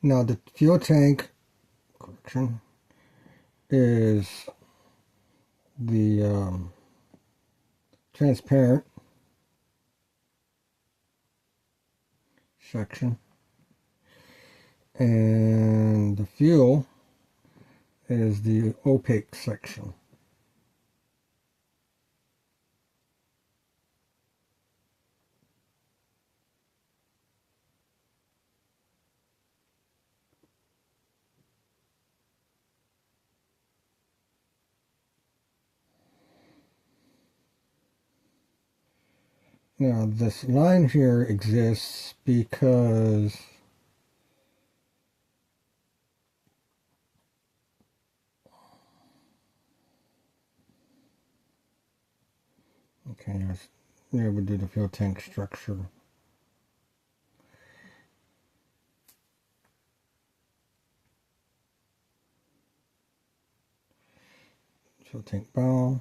Now the fuel tank, correction, is the transparent section, and the fuel is the opaque section. Now this line here exists because okay, there we do the fuel tank structure. Fuel tank bow.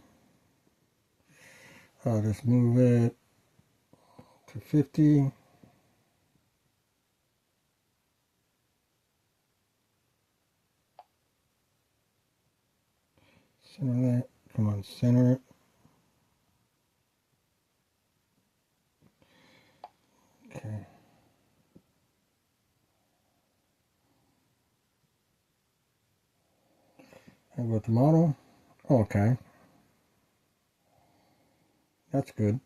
Just move it to 50. Center that. Come on, center it. Okay. I go to model. Okay. That's good.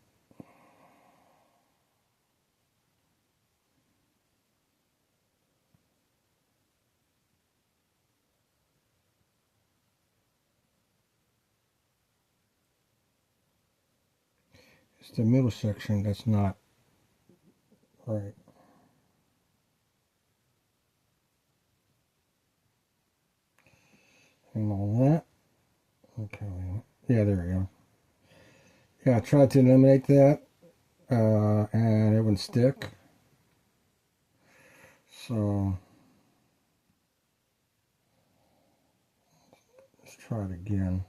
It's the middle section that's not right. And all that. Okay. Yeah, there we go. Yeah, I tried to eliminate that, and it wouldn't stick. So let's try it again.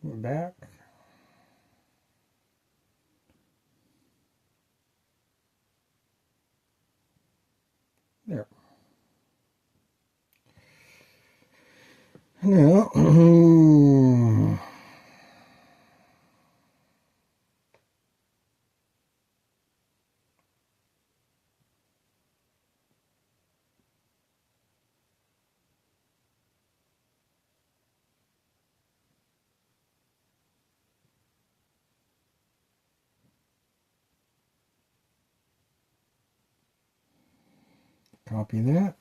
We're back. There. Now, copy that.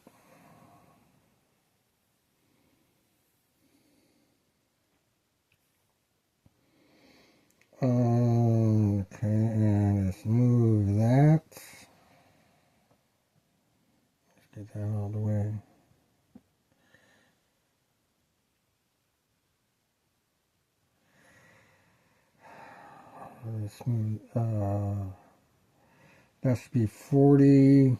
Okay, and let's move that. Let's get that out of the way. Let's move, that should be 40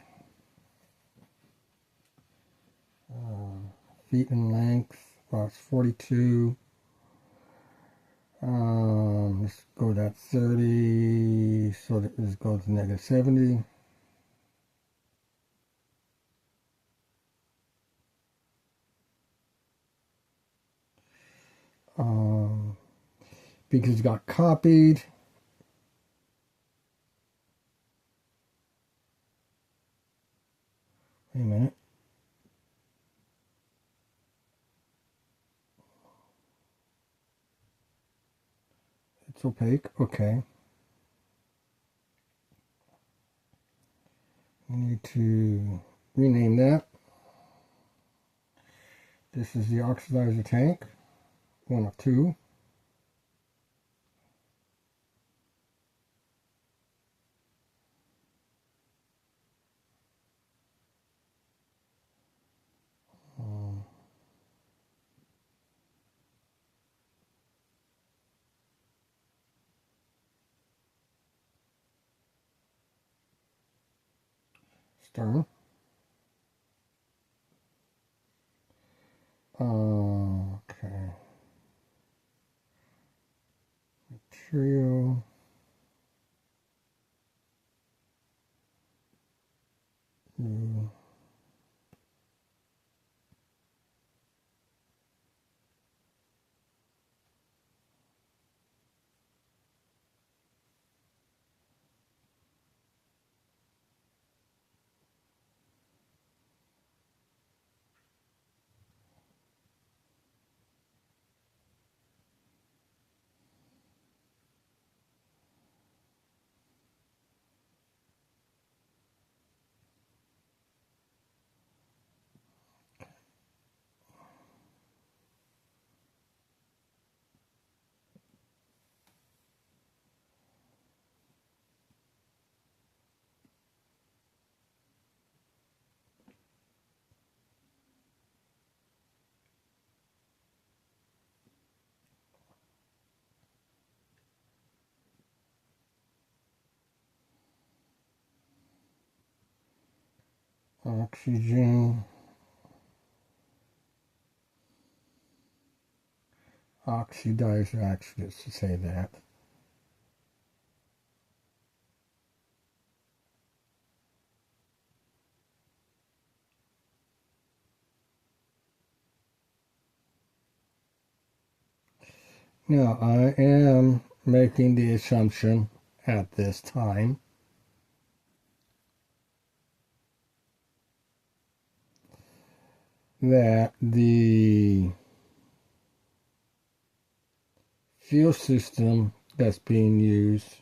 feet in length. Well, it's 42. Let's go that 30, so that this goes to negative 70. because it got copied. Wait a minute. It's opaque. Okay. We need to rename that. This is the oxidizer tank, 1 of 2. Stern. Okay. Material. New. Oxygen. Oxidizer, actually, to say that. Now, I am making the assumption at this time that the fuel system that's being used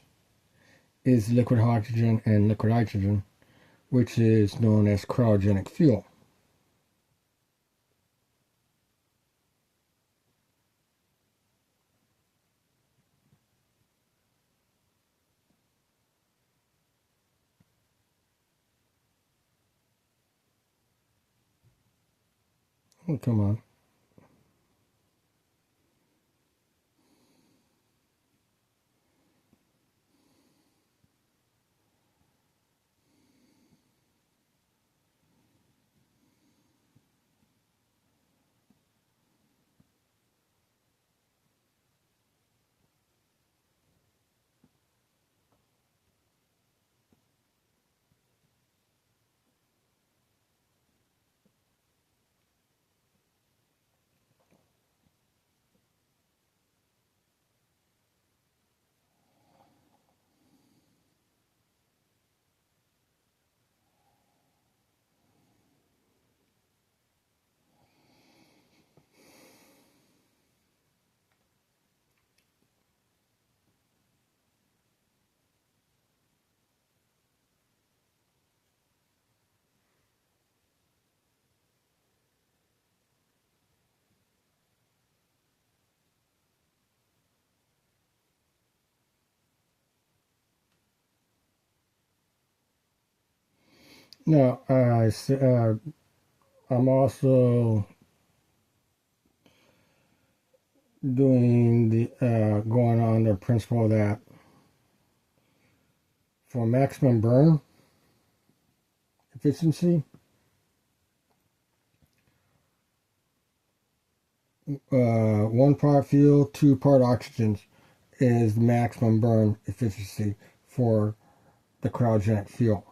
is liquid oxygen and liquid hydrogen, which is known as cryogenic fuel. Oh, come on. Now, I'm also doing the going on the principle that for maximum burn efficiency, 1 part fuel, 2 part oxygen is the maximum burn efficiency for the cryogenic fuel.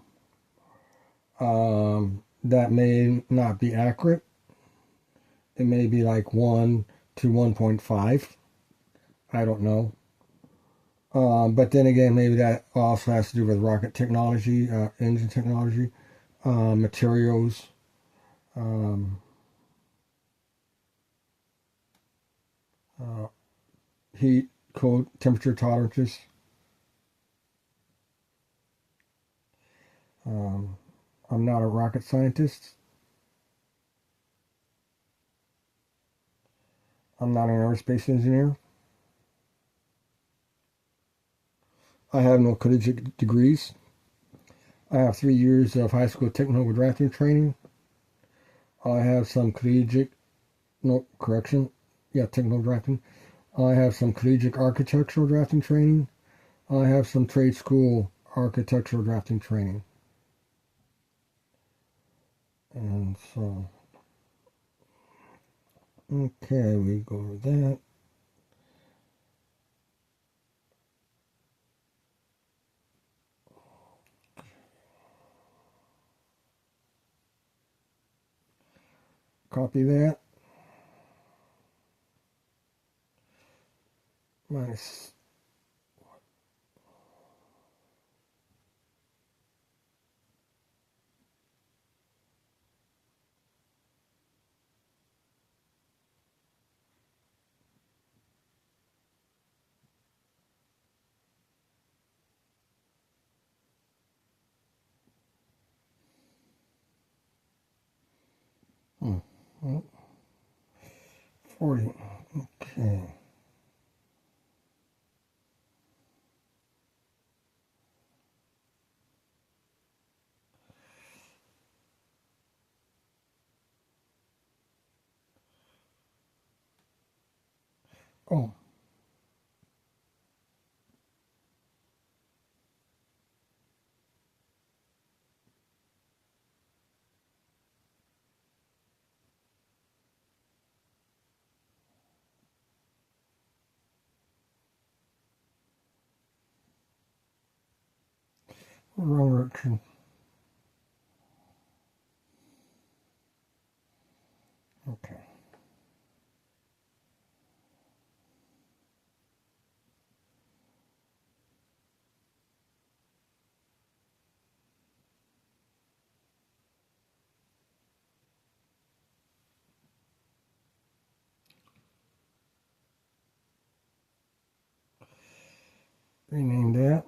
That may not be accurate. It may be like 1 to 1.5. I don't know. But then again, maybe that also has to do with rocket technology, engine technology, materials, um, uh, heat, cold, temperature tolerances. Um, I'm not a rocket scientist. I'm not an aerospace engineer. I have no collegiate degrees. I have 3 years of high school technical drafting training. I have some collegiate, no, correction, yeah, technical drafting. I have some collegiate architectural drafting training. I have some trade school architectural drafting training. And so, okay, we go over that. Copy that. Minus. Well, 40. Okay. Oh, wrong direction. Okay. Rename that.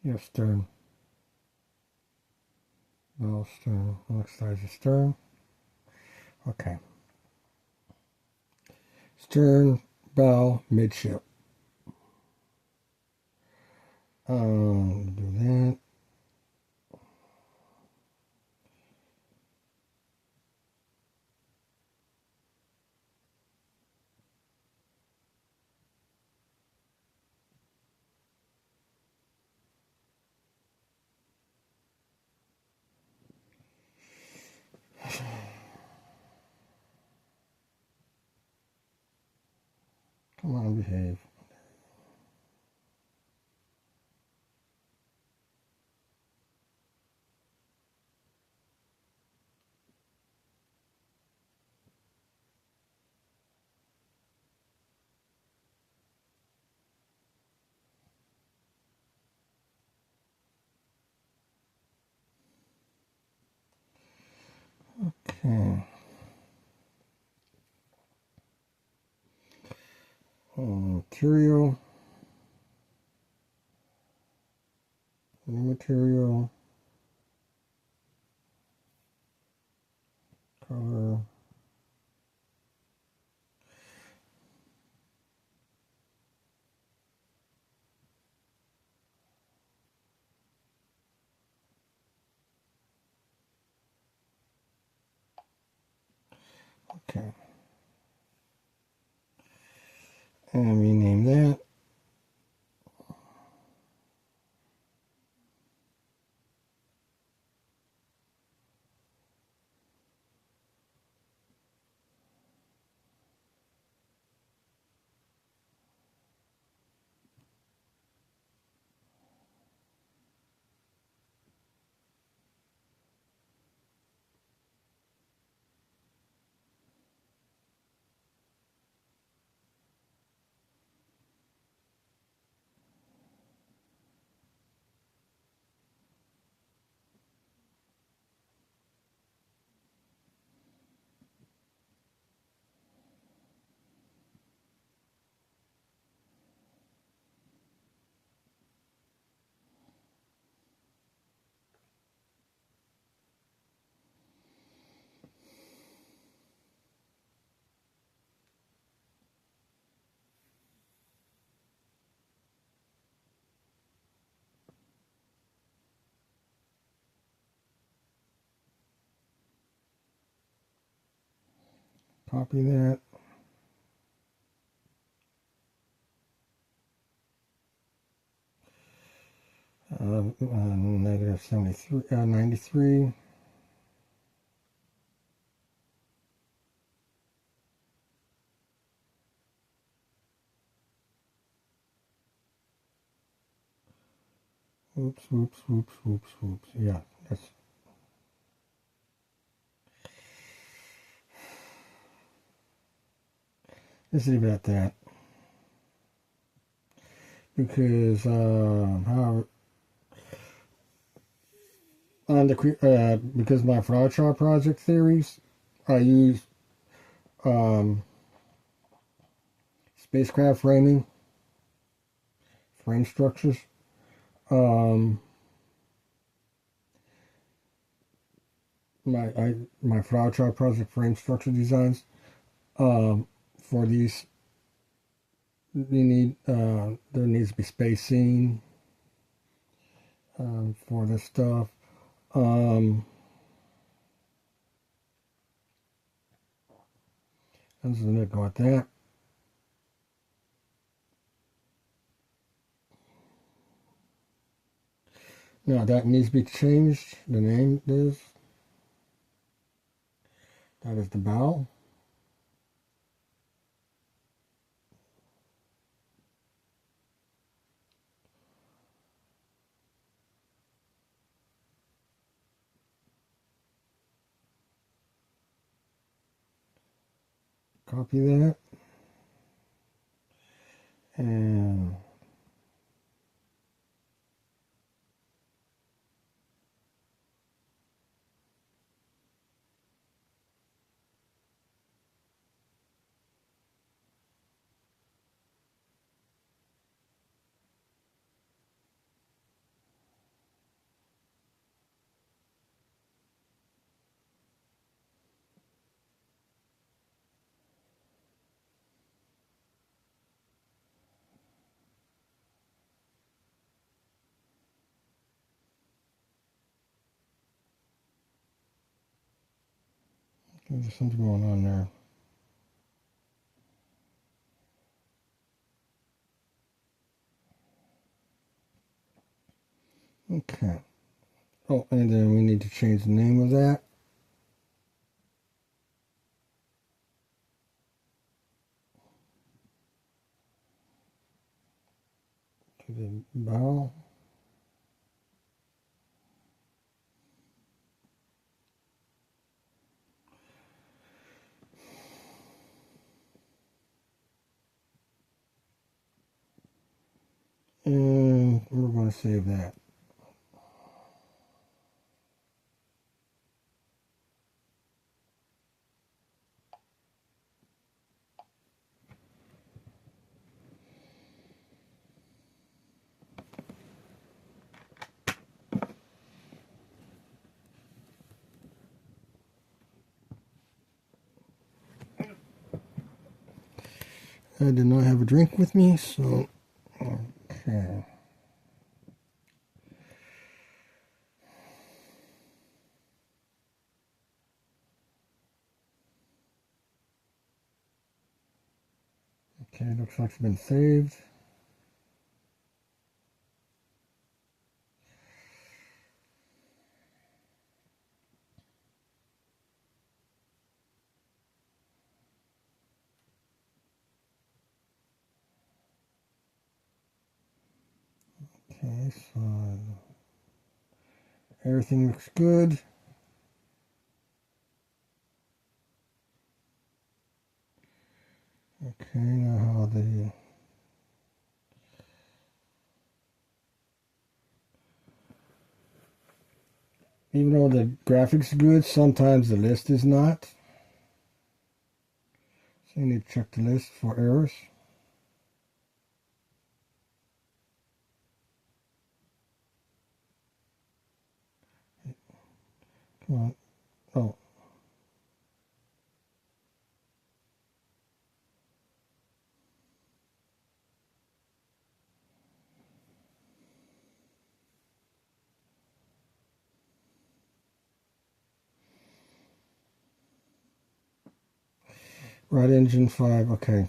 Yes, stern. Bow stern. Next size is stern. Okay. Stern, bow, midship. Do that. Come on, behave. Okay. Material. New material. Color. Okay. And rename that. Copy that. Negative 73, 93. Oops, oops, oops, oops, oops. Yeah, that's. Let's leave it at that. Because how on the because my flowchart project theories, I use spacecraft frame structures. My flowchart project frame structure designs. For these, you need there needs to be spacing for this stuff. I'm just gonna go with that. Now that needs to be changed. The name is, that is the bow. Copy that. And there's something going on there. Okay. Oh, and then we need to change the name of that to the bow. And we're going to save that. I did not have a drink with me, so okay. Okay, looks like it's been saved. Okay, so everything looks good. Okay, now how the even though the graphics are good, sometimes the list is not. So you need to check the list for errors. Come on. Oh. Right engine 5, okay.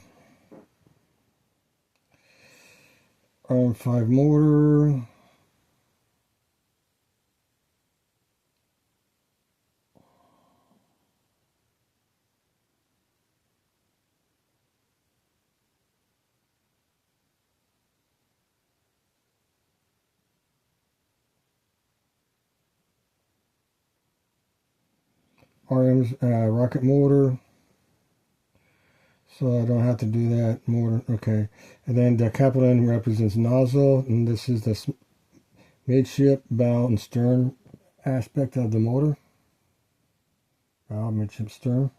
RM5 motor. RM's rocket motor. So I don't have to do that motor. Okay. And then the capital N represents nozzle. And this is the midship, bow, and stern aspect of the motor. Bow, midship, stern.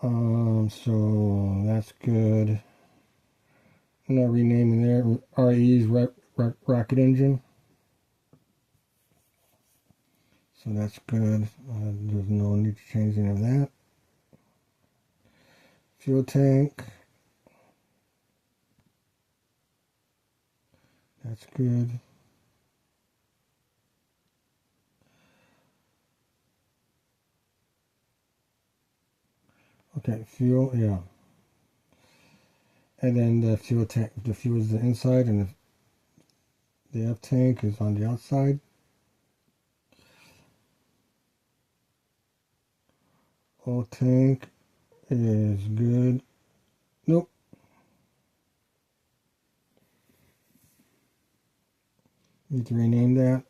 So that's good. I'm not renaming there. RE's rocket engine. So that's good. There's no need to change any of that. Fuel tank. That's good. Okay, fuel, yeah. And then the fuel tank, the fuel is the inside and the F tank is on the outside. Oil tank is good. Nope. Need to rename that.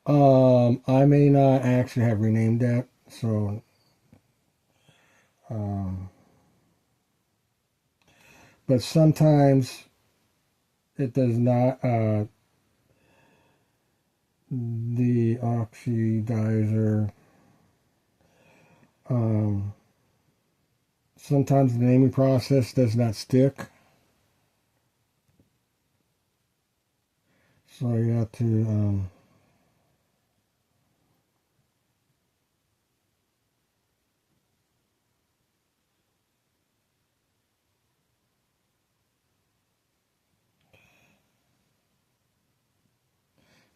I may not actually have renamed that, so but sometimes it does not. The oxidizer. Sometimes the naming process does not stick, so you have to.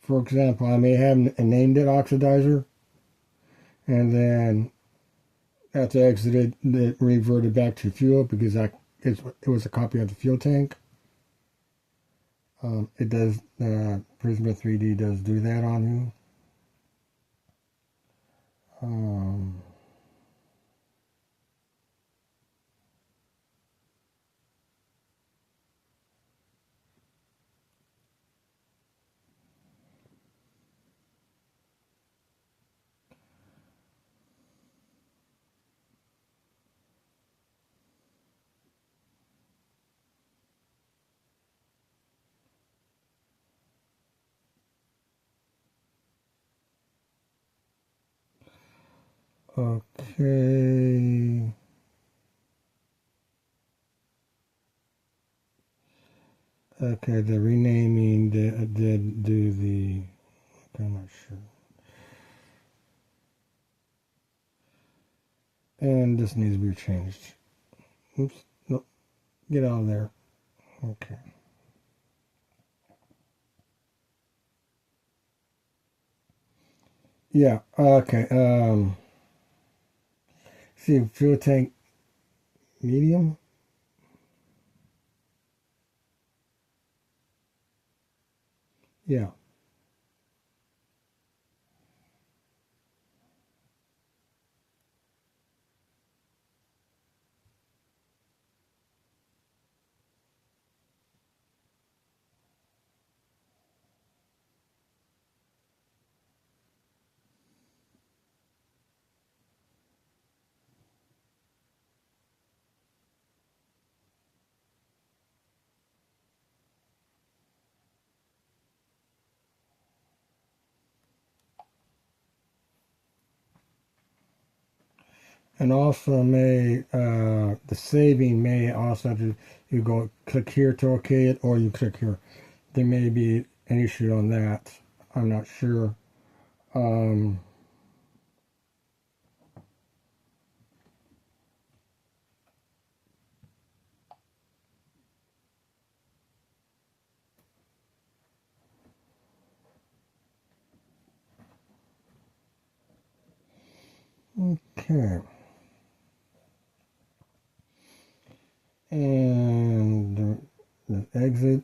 For example, I may have named it oxidizer, and then after I exited, it reverted back to fuel because it was a copy of the fuel tank. It does, Prisma3D does do that on you. Okay. Okay, the renaming did do the. Okay, I'm not sure. And this needs to be changed. Oops. No. Get out of there. Okay. Yeah. Okay. See, fuel tank medium. Yeah. And also the saving may also have to, you go click here to OK it, or you click here. There may be an issue on that. I'm not sure. Okay. And the exit,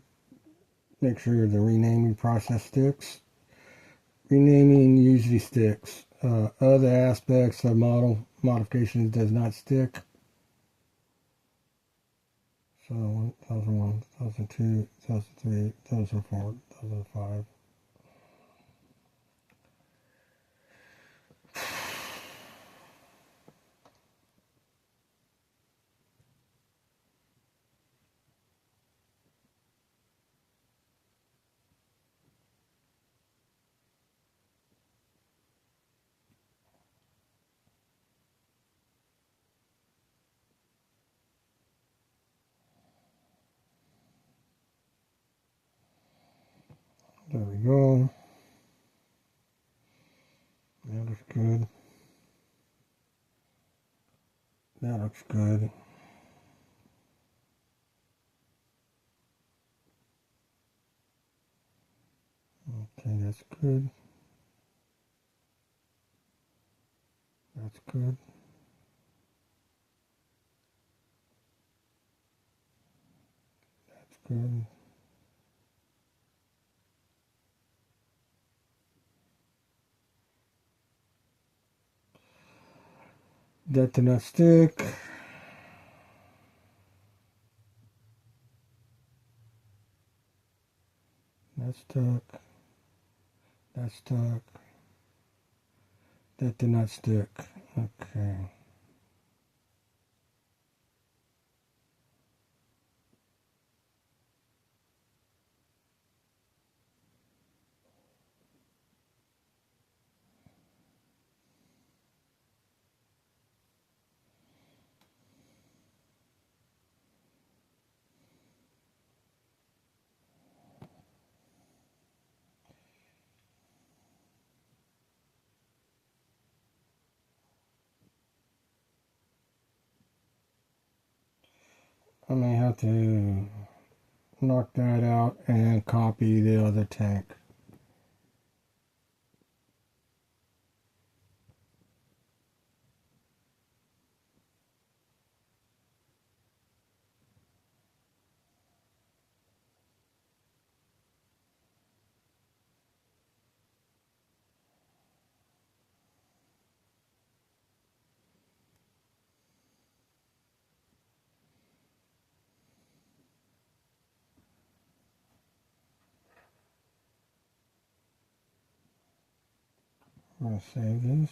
make sure the renaming process sticks. Renaming usually sticks. Other aspects of modifications does not stick. So 1001, 1002, 1003, 1004, 1005. There we go. That looks good. That looks good. Okay, that's good. That's good. That's good. That did not stick. That's stuck. That's stuck. That did not stick. Okay. I may have to knock that out and copy the other tank. I'm going to save this.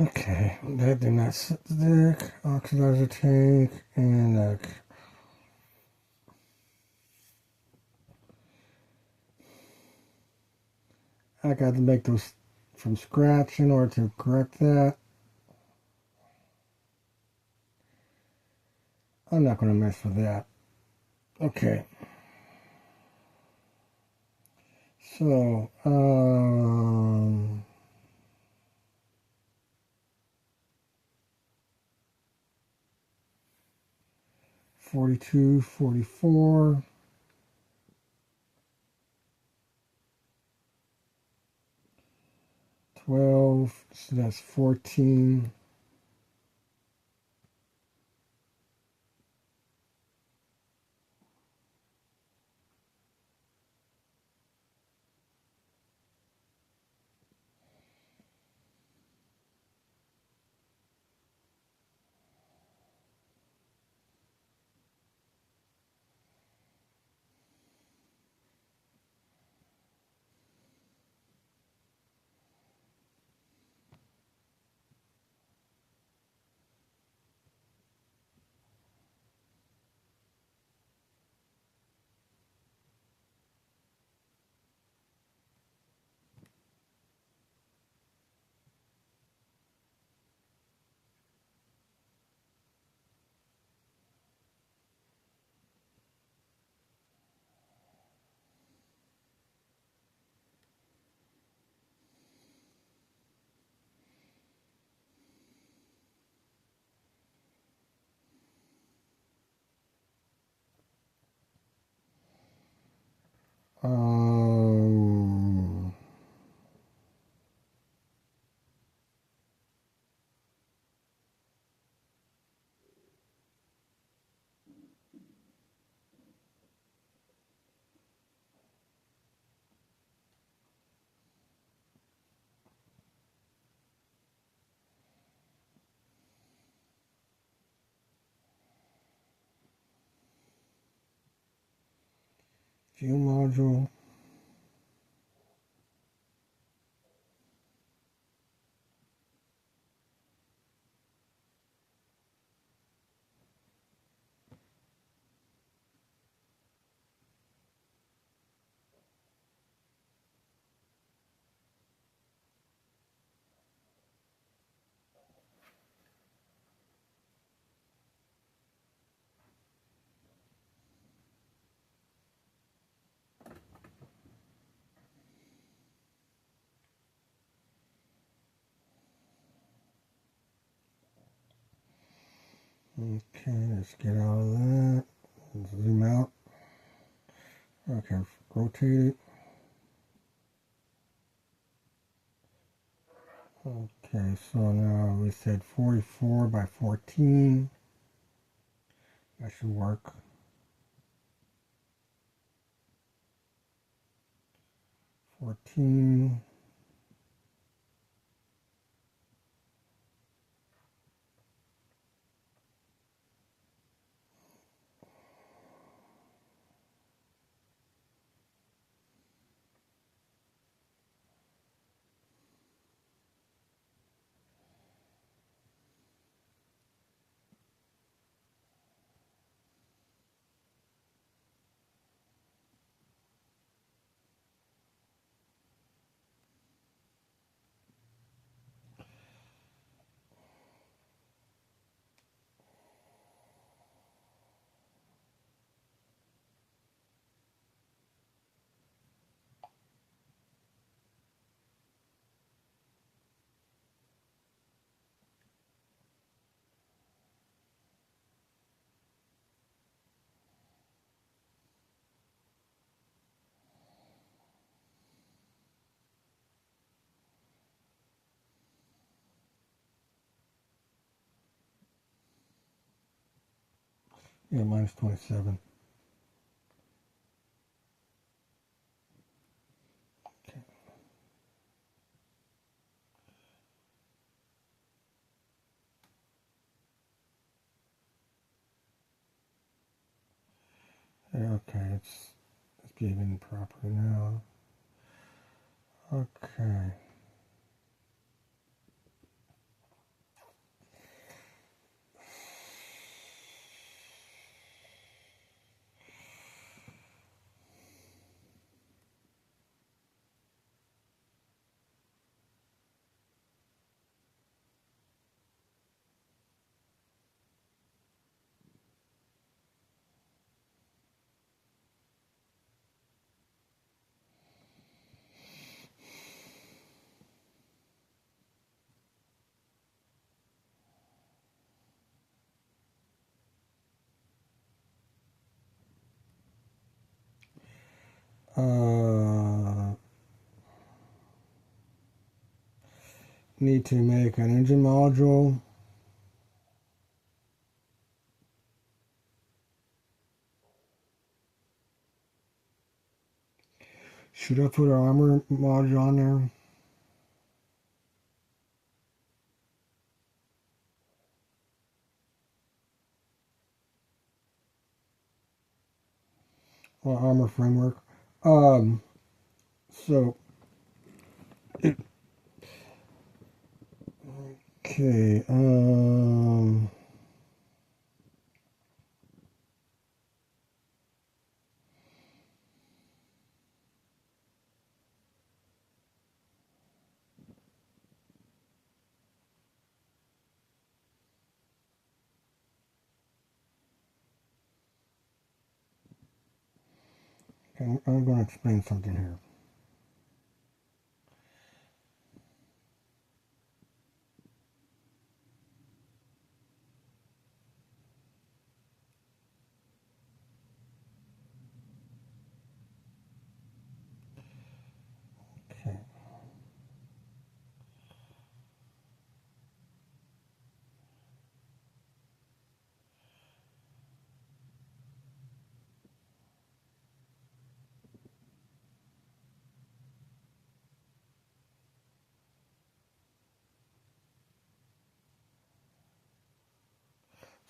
Okay, that did not stick. Oxidizer tank and I got to make those from scratch in order to correct that. I'm not going to mess with that. Okay. So, 42, 44. 12, so that's 14. Um, fuel module. Okay, let's get out of that. Zoom out. Okay, rotate it. Okay, so now we said 44 by 14. That should work. 14. Yeah, minus 27. Okay. Okay, it's behaving properly now. Okay. Need to make an engine module. Should I put an armor module on there? Or armor framework? So, okay, I'm going to explain something here. Okay.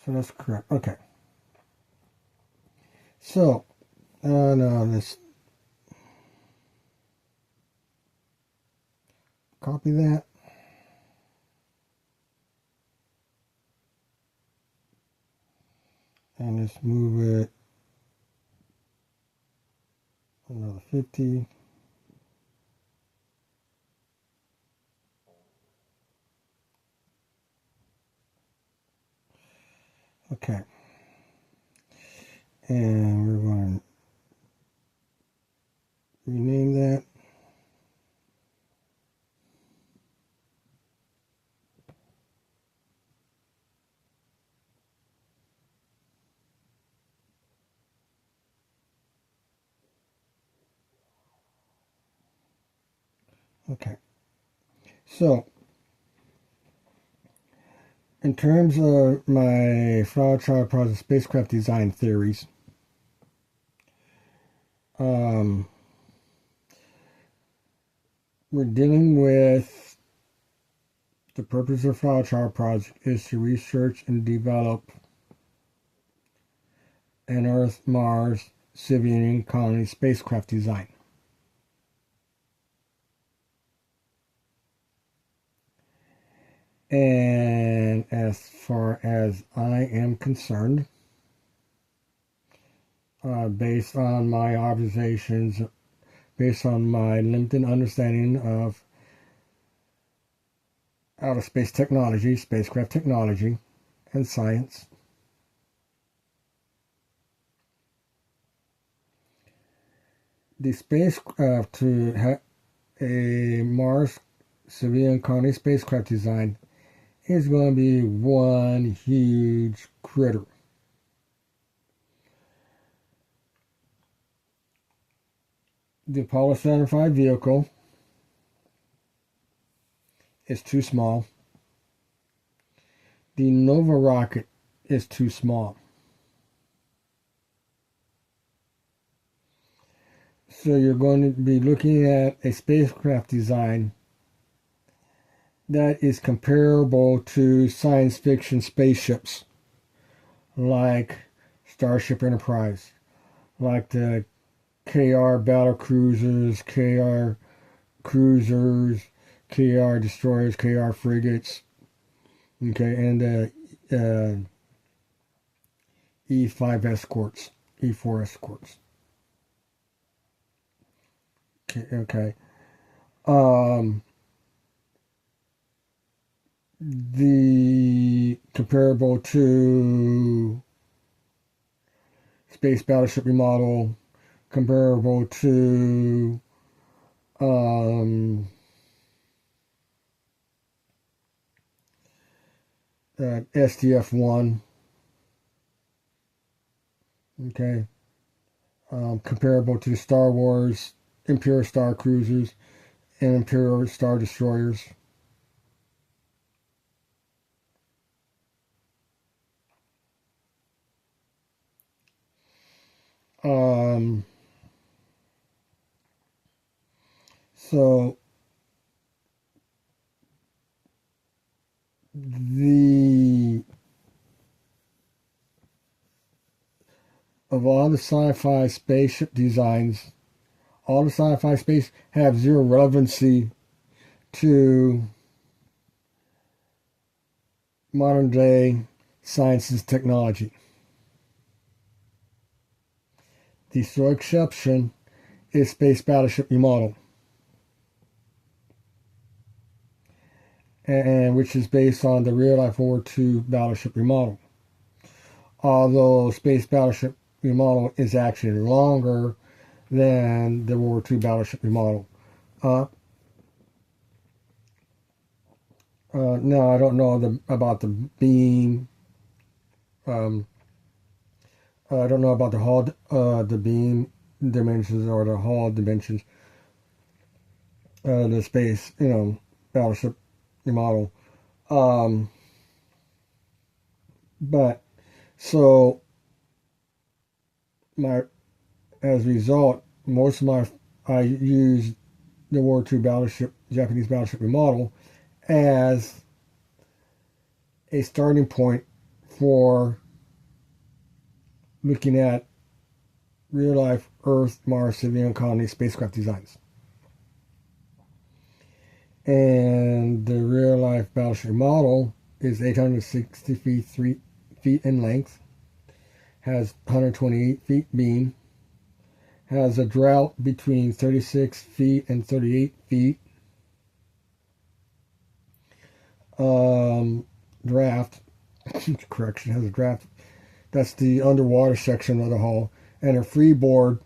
So that's correct. Okay. So, now let's copy that. And let's move it another 50. Okay. And we're going to rename that. Okay. So, in terms of my flower child project spacecraft design theories, we're dealing with the purpose of flower child project is to research and develop an Earth-Mars civilian colony spacecraft design. And as far as I am concerned, based on my observations, based on my limited understanding of outer space technology, spacecraft technology, and science, the spacecraft to have a Mars civilian colony spacecraft design is going to be one huge critter. The Apollo Saturn V vehicle is too small. The Nova rocket is too small. So you're going to be looking at a spacecraft design that is comparable to science fiction spaceships like Starship Enterprise, like the KR battle cruisers, KR cruisers, KR destroyers, KR frigates, okay, and the E5 escorts, E4 escorts. Okay. The comparable to space battleship remodel, comparable to STF-1, okay, comparable to Star Wars, Imperial Star Cruisers, and Imperial Star Destroyers. So of all the sci-fi spaceship designs, all the sci-fi space have zero relevancy to modern day science and technology. The sole exception is Space Battleship remodel, and which is based on the real-life World War II battleship remodel. Although Space Battleship remodel is actually longer than the World War II battleship remodel. No, I don't know about the beam. I don't know about the hull, the beam dimensions or the hull dimensions. The space, battleship remodel. But so as a result, I use the World War II battleship, Japanese battleship remodel, as a starting point for looking at real-life Earth, Mars, civilian colony spacecraft designs. And the real-life battleship model is 860 feet, 3 feet in length, has 128 feet beam, has a draft between 36 feet and 38 feet, draft, correction, has a draft. That's the underwater section of the hull. And a freeboard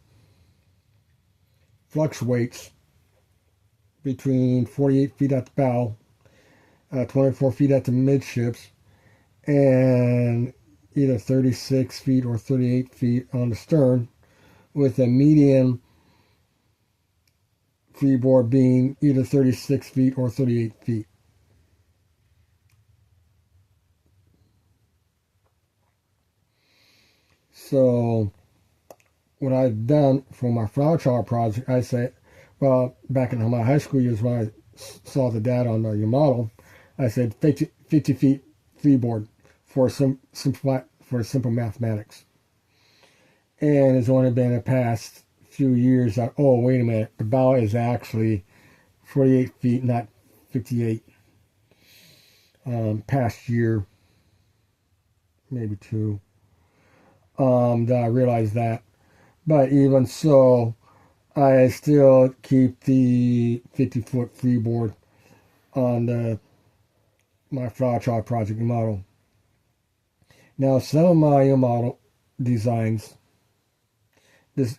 fluctuates between 48 feet at the bow, 24 feet at the midships, and either 36 feet or 38 feet on the stern, with a median freeboard being either 36 feet or 38 feet. So what I've done for my flower chart project, I say, well, back in my high school years when I saw the data on your model, I said 50 feet freeboard for simple mathematics. And it's only been the past few years that, oh, wait a minute, the bow is actually 48 feet, not 58. Past year, maybe two. That I realized that. But even so, I still keep the 50-foot freeboard on my flower chart project model. Now, some of my model designs, this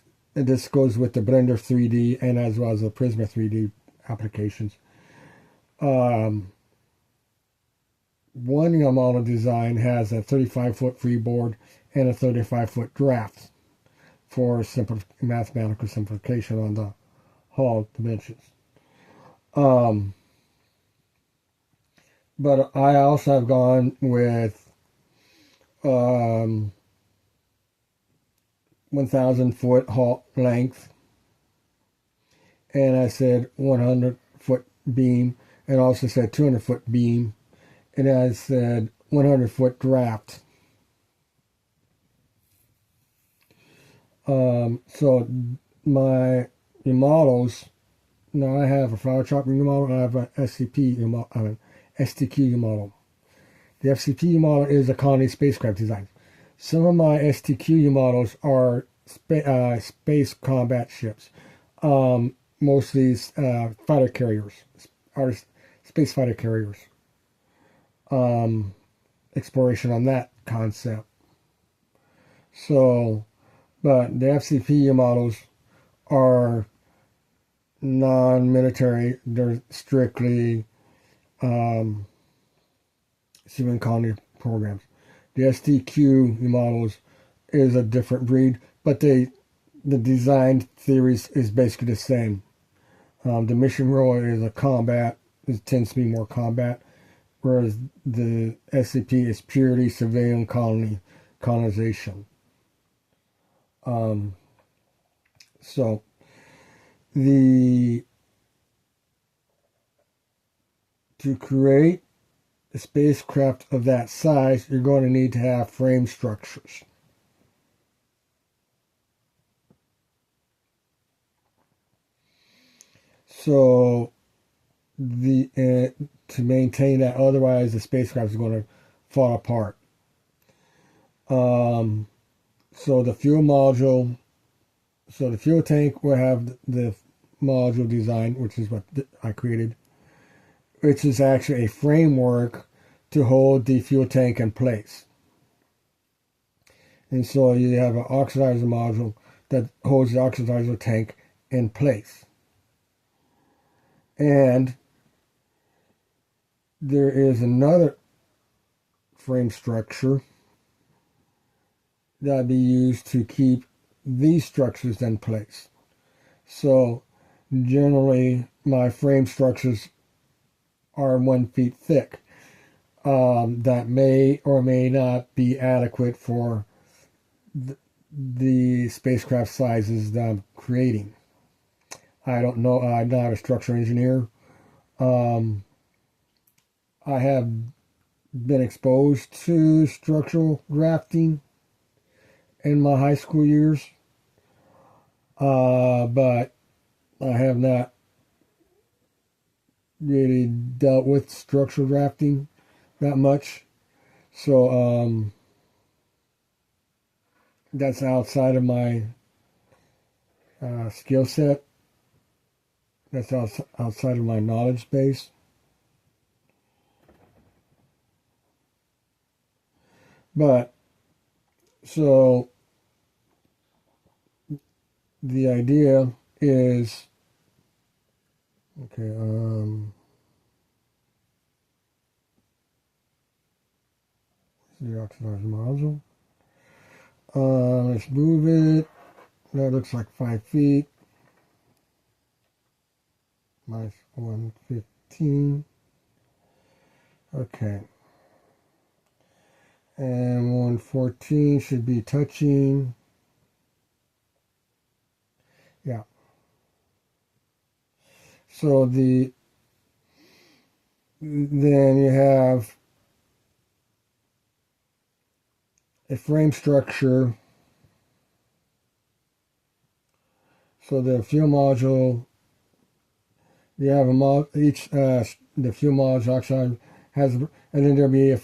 goes with the Blender 3D and as well as the PRISMA3D applications. One model design has a 35-foot freeboard and a 35-foot draft for mathematical simplification on the hull dimensions. But I also have gone with 1,000-foot hull length, and I said 100-foot beam, and also said 200-foot beam, and I said 100-foot draft. So my models, now I have a flower chart model, and I have an STQ model. The FCP model is a colony spacecraft design. Some of my STQ models are space combat ships, mostly fighter carriers, or space fighter carriers. Exploration on that concept. So, but the FCP models are non-military. They're strictly civilian colony programs. The STQ models is a different breed, but they the design theory is basically the same. The mission role is a combat. It tends to be more combat, whereas the SCP is purely civilian colonization. So to create a spacecraft of that size, you're going to need to have frame structures. So to maintain that, otherwise the spacecraft is going to fall apart. So the fuel module, so the fuel tank will have the module design, which is what I created, which is actually a framework to hold the fuel tank in place. And so you have an oxidizer module that holds the oxidizer tank in place. And there is another frame structure that would be used to keep these structures in place. So generally my frame structures are 1 foot thick. That may or may not be adequate for the spacecraft sizes that I'm creating. I don't know. I'm not a structural engineer. I have been exposed to structural drafting in my high school years, but I have not really dealt with structural drafting that much. So that's outside of my skill set. That's outside of my knowledge base. But, so, the idea is, okay, the oxidizer module. Let's move it. That looks like 5 feet. Minus 115. Okay. And 114 should be touching. Yeah. So then you have a frame structure. So the fuel module, you have the fuel module oxide has, and then there'll be a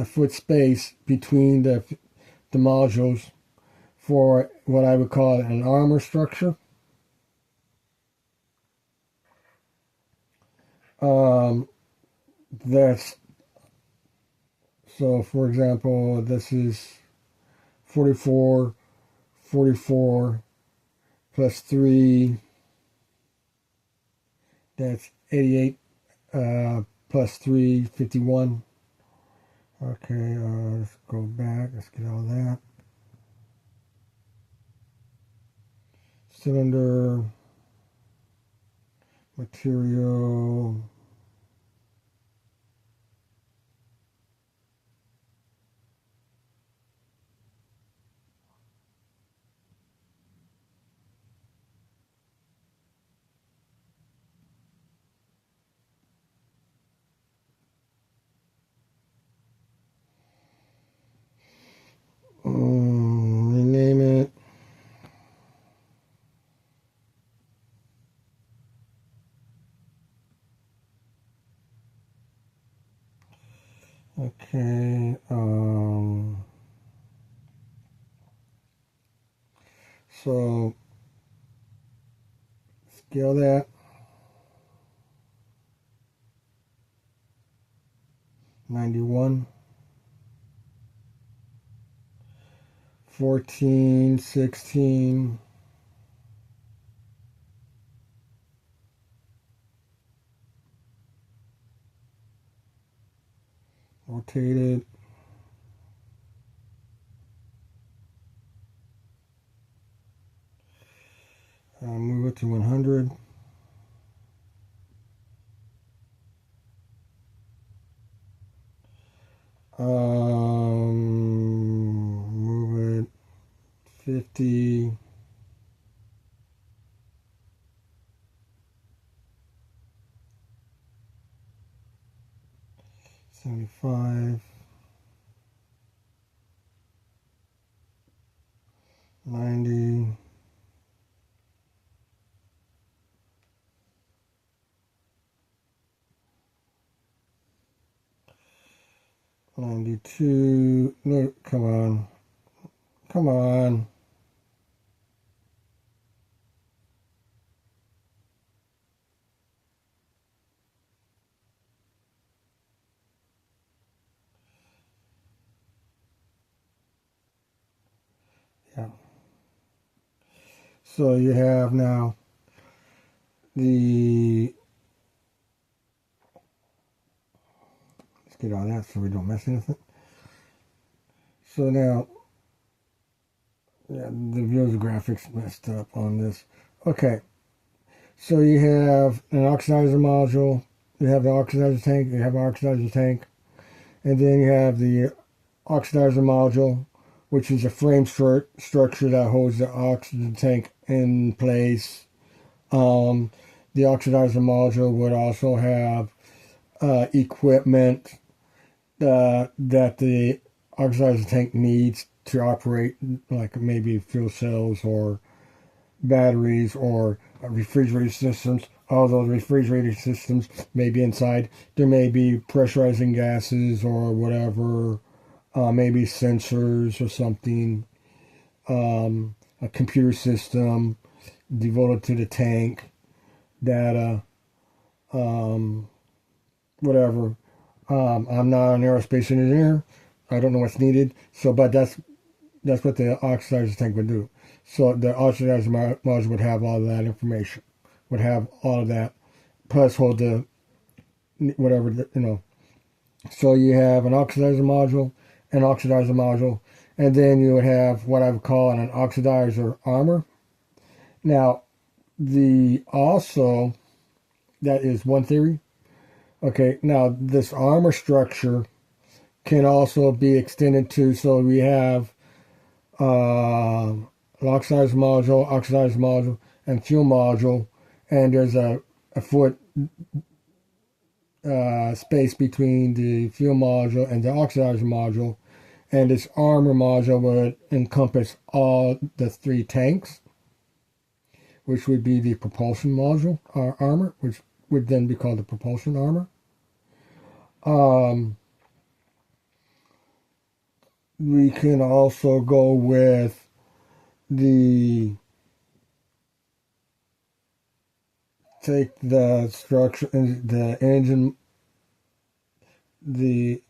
foot space between the modules for what I would call an armor structure. That's, so for example, this is 44 plus 3, that's 88, plus 3, 51. Okay, let's go back, let's get all that. Cylinder, material, rename it. Okay, so scale that. 91. 14, 16. Rotate it. to 100. Move it 50. 75. 90. 92. No, come on. Come on. Yeah. So you have now let's get all that so we don't mess anything. So now, yeah, the views graphics messed up on this. Okay, so you have an oxidizer module, you have the oxidizer tank, and then you have the oxidizer module, which is a frame structure that holds the oxygen tank in place. The oxidizer module would also have equipment that the oxidizer tank needs to operate, like maybe fuel cells or batteries or refrigerator systems. All those refrigerator systems may be inside. There may be pressurizing gases or whatever, maybe sensors or something, a computer system devoted to the tank, data, whatever. I'm not an aerospace engineer. I don't know what's needed. So, but that's what the oxidizer tank would do. So the oxidizer module would have all of that information, would have all of that, plus hold the whatever, So you have an oxidizer module, and then you would have what I would call an oxidizer armor. Now, that is one theory. Okay, now this armor structure can also be extended to, so we have an oxidizer module, and fuel module, and there's a foot space between the fuel module and the oxidizer module, and this armor module would encompass all the three tanks, which would be the propulsion module armor, which would then be called the propulsion armor. We can also go with take the structure, the engine, the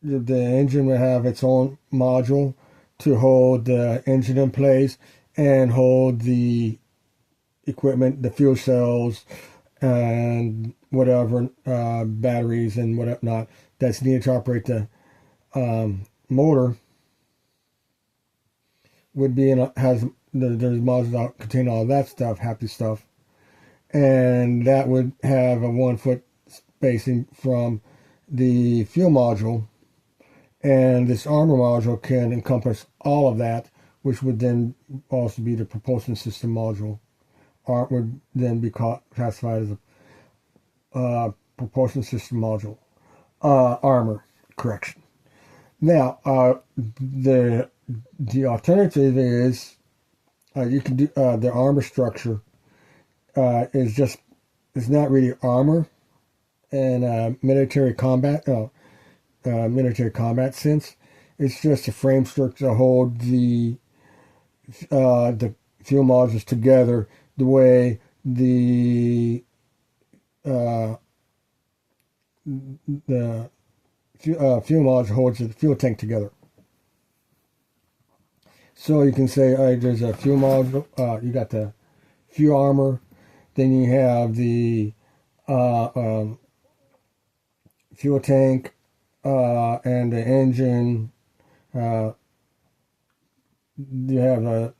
engine would have its own module to hold the engine in place and hold the equipment, the fuel cells, and whatever batteries and whatnot that's needed to operate the motor. Would be there's modules that contain all that stuff, happy stuff, and that would have a 1 foot spacing from the fuel module, and this armor module can encompass all of that, which would then also be the propulsion system module. Would then be classified as a propulsion system module armor. Correction. Now, the alternative is you can do the armor structure is not really armor in military combat sense. It's just a frame structure to hold the fuel modules together the way the fuel module holds the fuel tank together. So you can say there's a fuel module, you got the fuel armor, then you have the fuel tank and the engine. You have the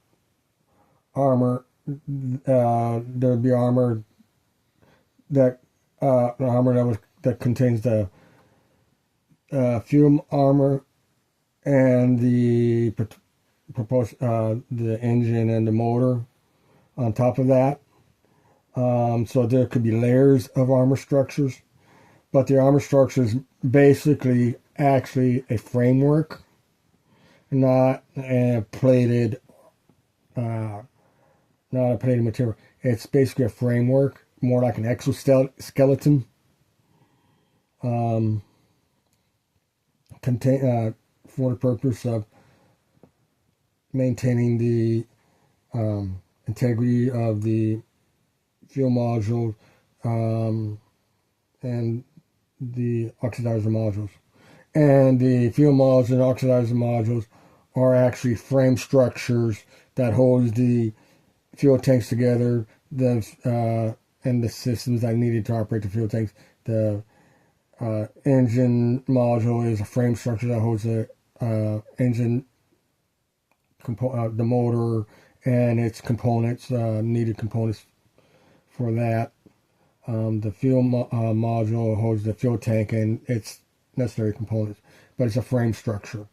armor there'd be armor that that contains the fuel armor and the the engine and the motor on top of that. So there could be layers of armor structures, but the armor structure is basically actually a framework, not a plated, not a plated material. It's basically a framework, more like an exoskeleton. For the purpose of maintaining the integrity of the fuel module and the oxidizer modules. And the fuel modules and oxidizer modules are actually frame structures that hold the fuel tanks together, and the systems that are needed to operate the fuel tanks. The engine module is a frame structure that holds the engine, the motor, and its components, needed components for that. The fuel module holds the fuel tank and its necessary components, but it's a frame structure.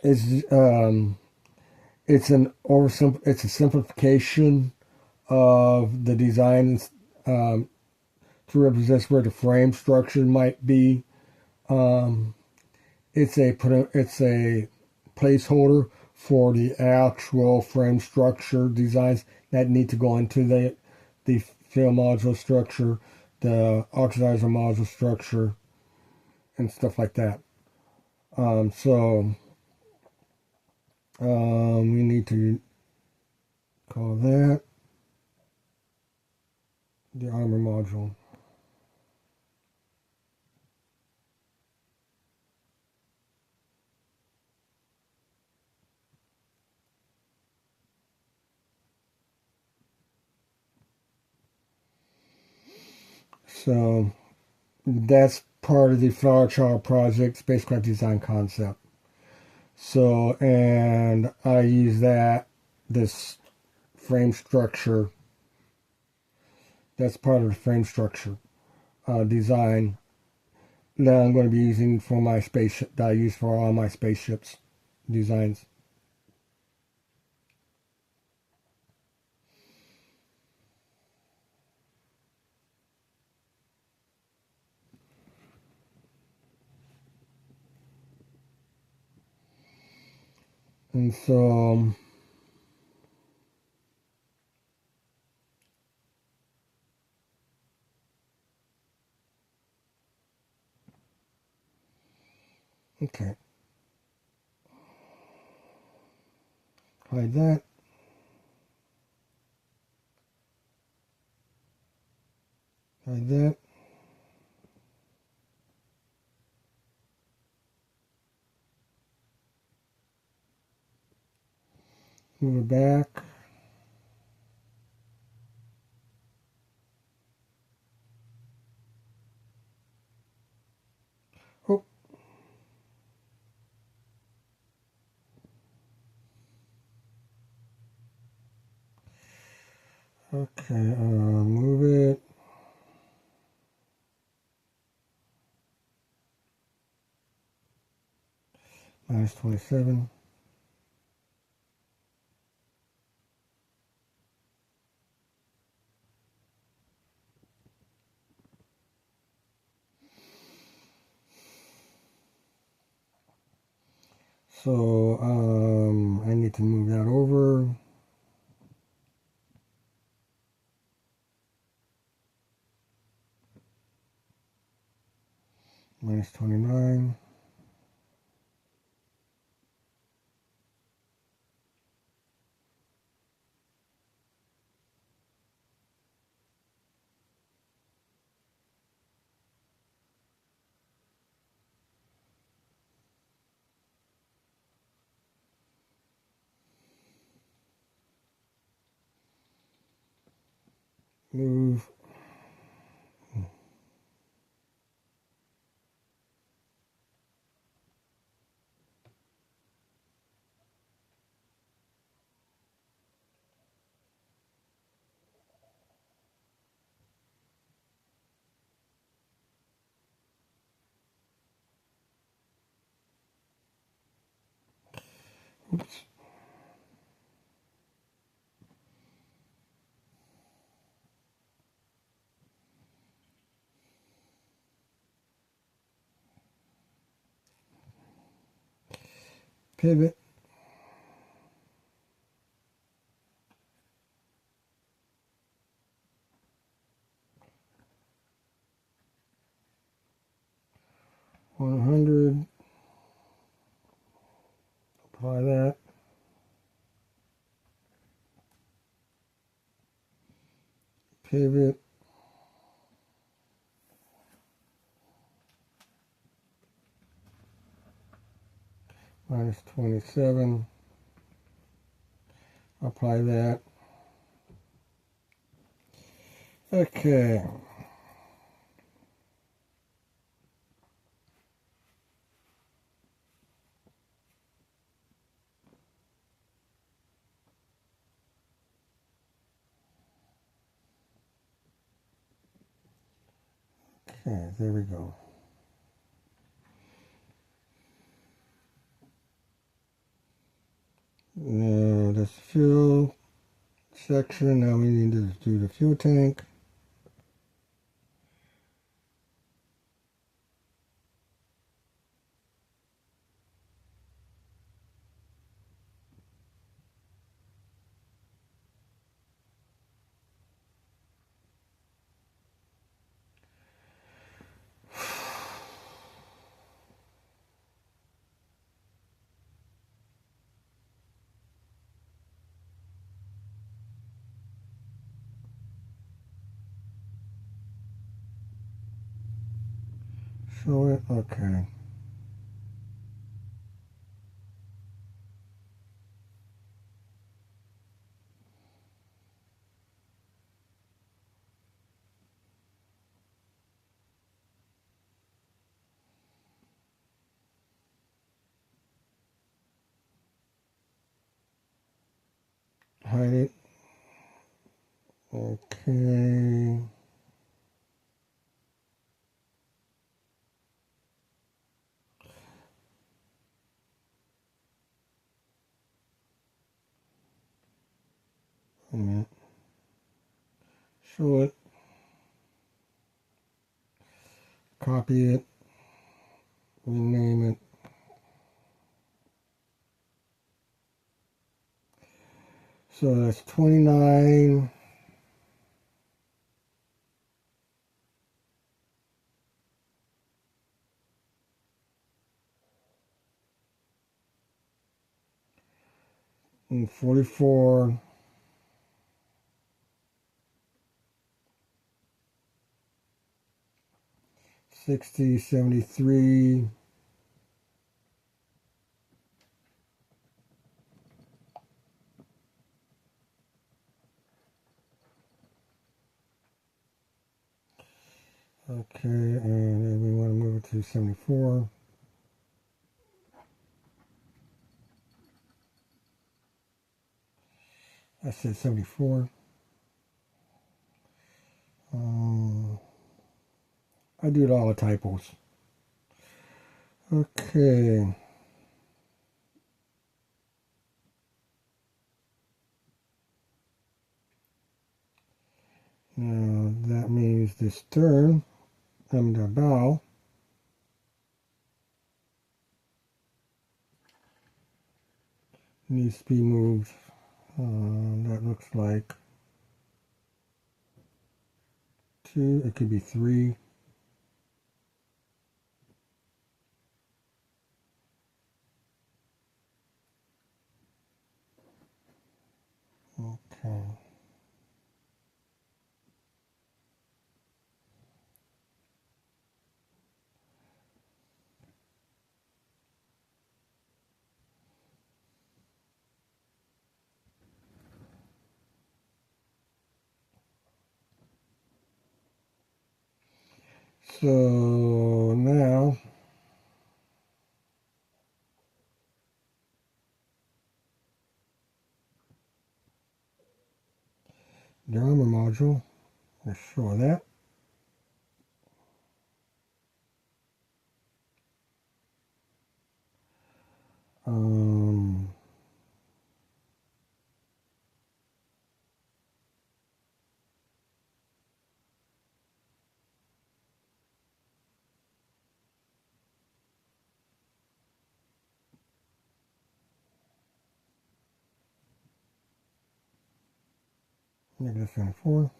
It's a simplification of the design to represent where the frame structure might be. It's a placeholder for the actual frame structure designs that need to go into the fuel module structure, the oxidizer module structure, and stuff like that. We need to call that the armor module. So that's part of the Flower Child project spacecraft design concept. So, and I use this frame structure. That's part of the frame structure design that I'm going to be using for my spaceship, that I use for all my spaceships designs. And so okay, hide that. Hide that. Move it back. Oh. Okay, move it. -27. So I need to move that over. -29. Move. Oops. Pivot. $100. Apply that. Pivot. Minus 27. Apply that. Okay. Okay, there we go. Now this fuel section, now we need to do the fuel tank. Show it, okay. Hide it. Okay. Wait a minute. Show it. Copy it. Rename it. So that's 29. And 44. 60, 73. Okay, and then we want to move it to 74. I said 74. I do all the typos. Okay. Now that means the stern and the bow needs to be moved. That looks like 2. It could be 3. Okay. So now the armor module, let's show that. -24.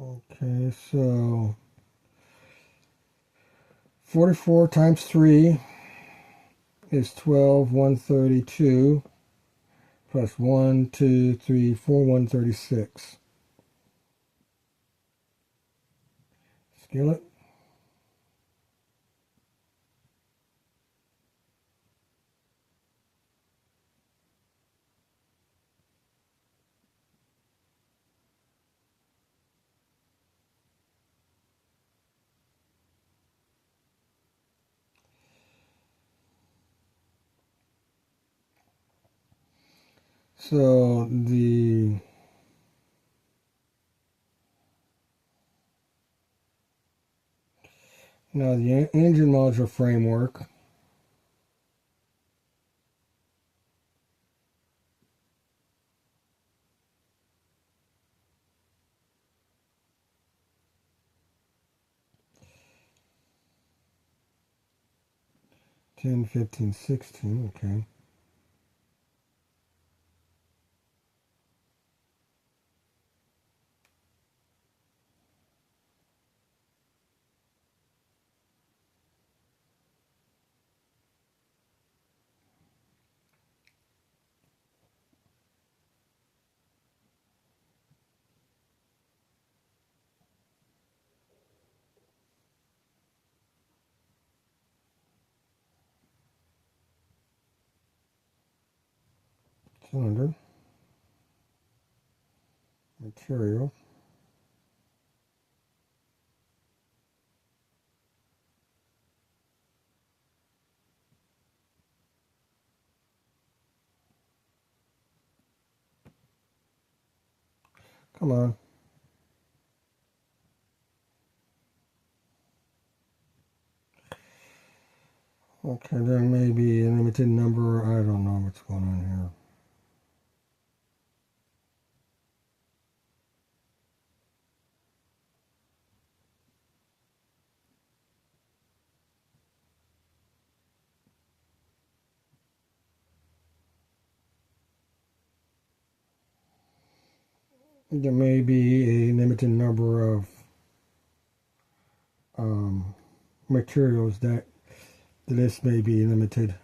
Okay, so 44 times 3 is 12,132 plus 1, 2, 3, 4, 136. Skillet. So the engine module framework, ten, 15, 16, okay. Cylinder, material, come on. Okay, there may be a limited number, I don't know what's going on here. There may be a limited number of materials that this may be limited.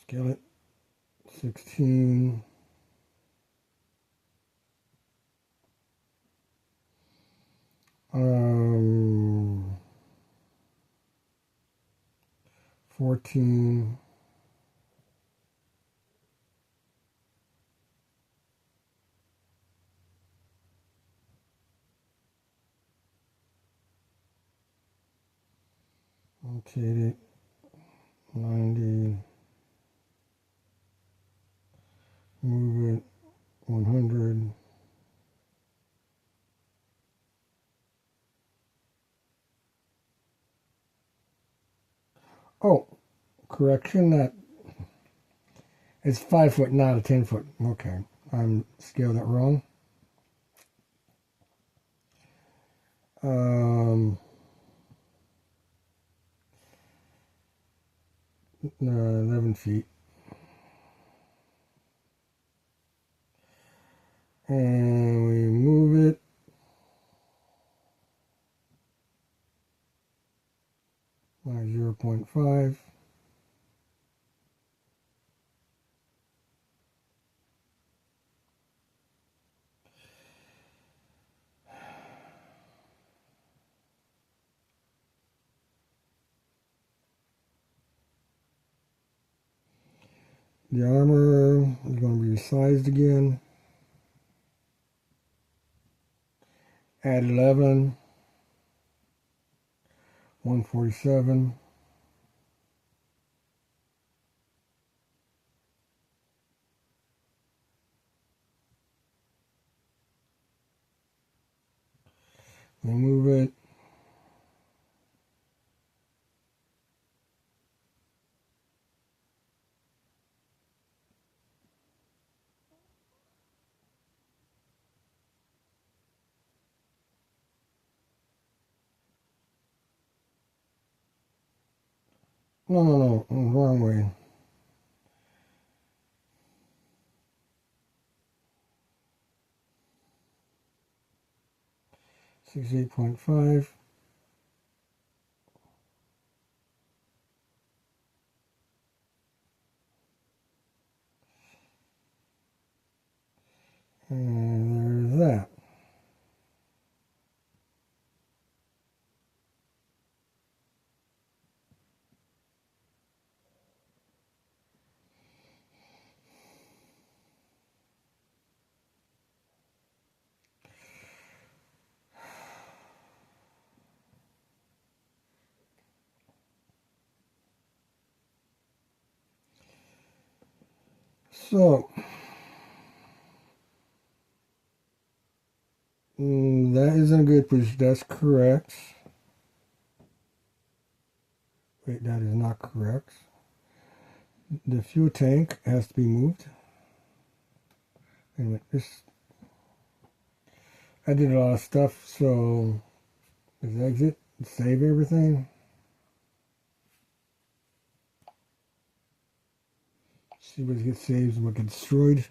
Skillet, 16. Um, 14. Okay, 90. Move it 100. Oh, correction, that it's 5 foot, not a 10 foot. Okay, I'm scaled that wrong. 11 feet. And we move it. By 0.5. The armor is going to be resized again. Add 11. 147. We move it No, wrong way. .5. And there's that. So, that isn't a good position. That's correct. Wait, that is not correct. The fuel tank has to be moved. Anyway, I did a lot of stuff, so let's exit, save everything. See what gets saved and what gets destroyed.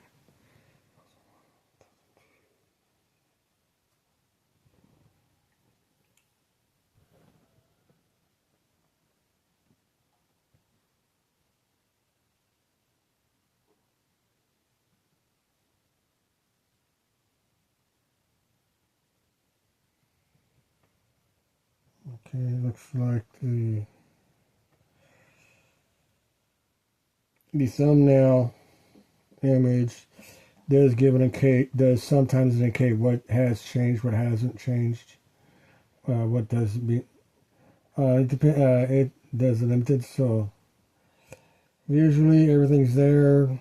Okay, looks like the thumbnail image does sometimes indicate what has changed, what hasn't changed, what does be. It does limited, so visually everything's there.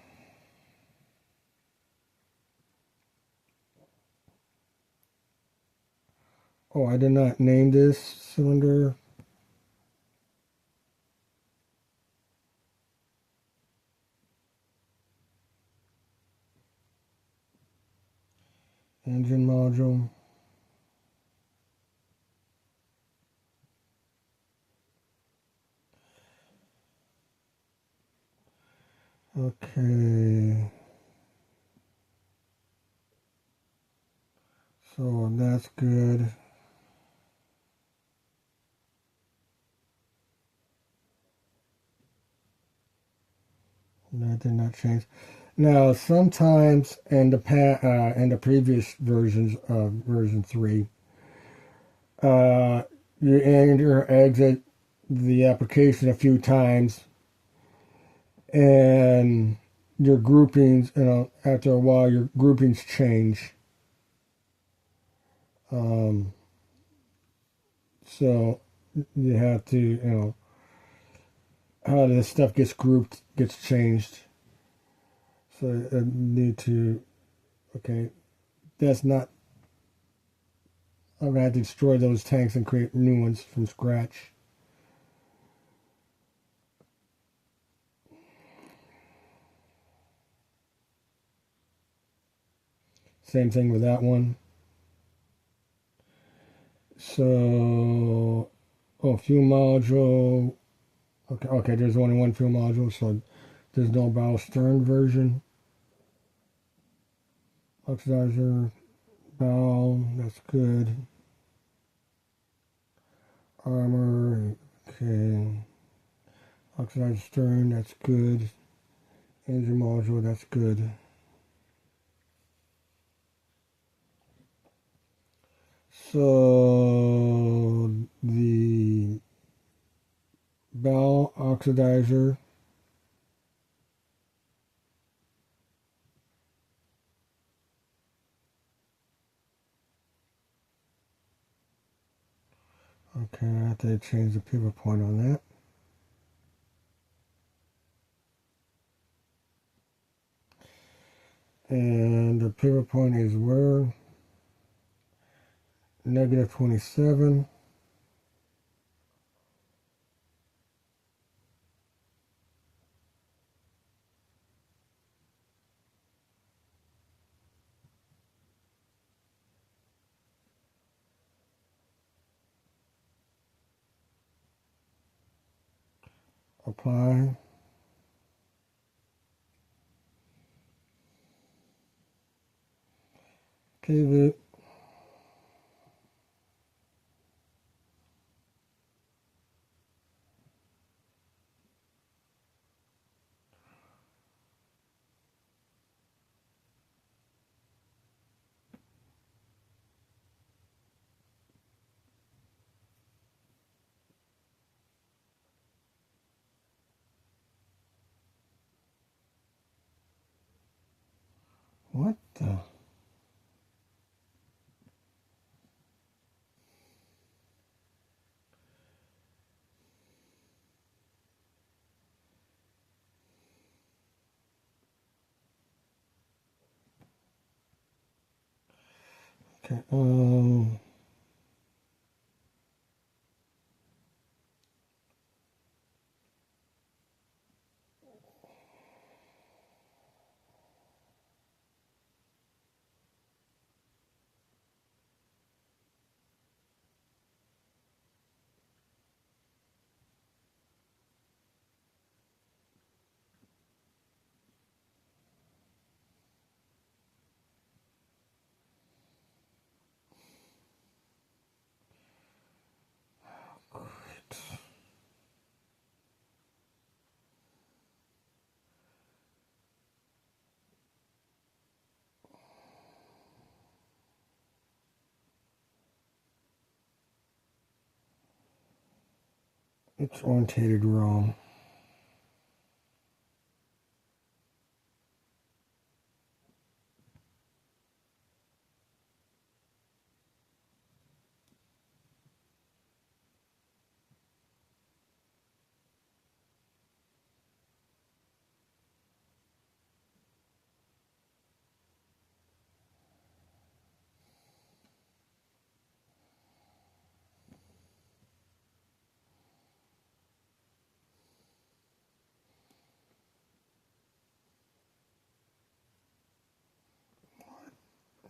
Oh, I did not name this cylinder. Engine module. Okay. So that's good. That did not change. Now, sometimes in the previous versions of version 3, you enter or exit the application a few times, and your groupings, after a while, your groupings change. So you have to, how this stuff gets grouped gets changed. So I need to, okay, that's not, I'm going to have to destroy those tanks and create new ones from scratch. Same thing with that one. So, fuel module. Okay, there's only one fuel module, so there's no bow stern version. Oxidizer, bow, that's good. Armor, okay. Oxidizer stern, that's good. Engine module, that's good. So the bow oxidizer, okay, I have to change the pivot point on that. And the pivot point is where? Negative 27. Apply. Pivot. What the? Okay, it's orientated wrong.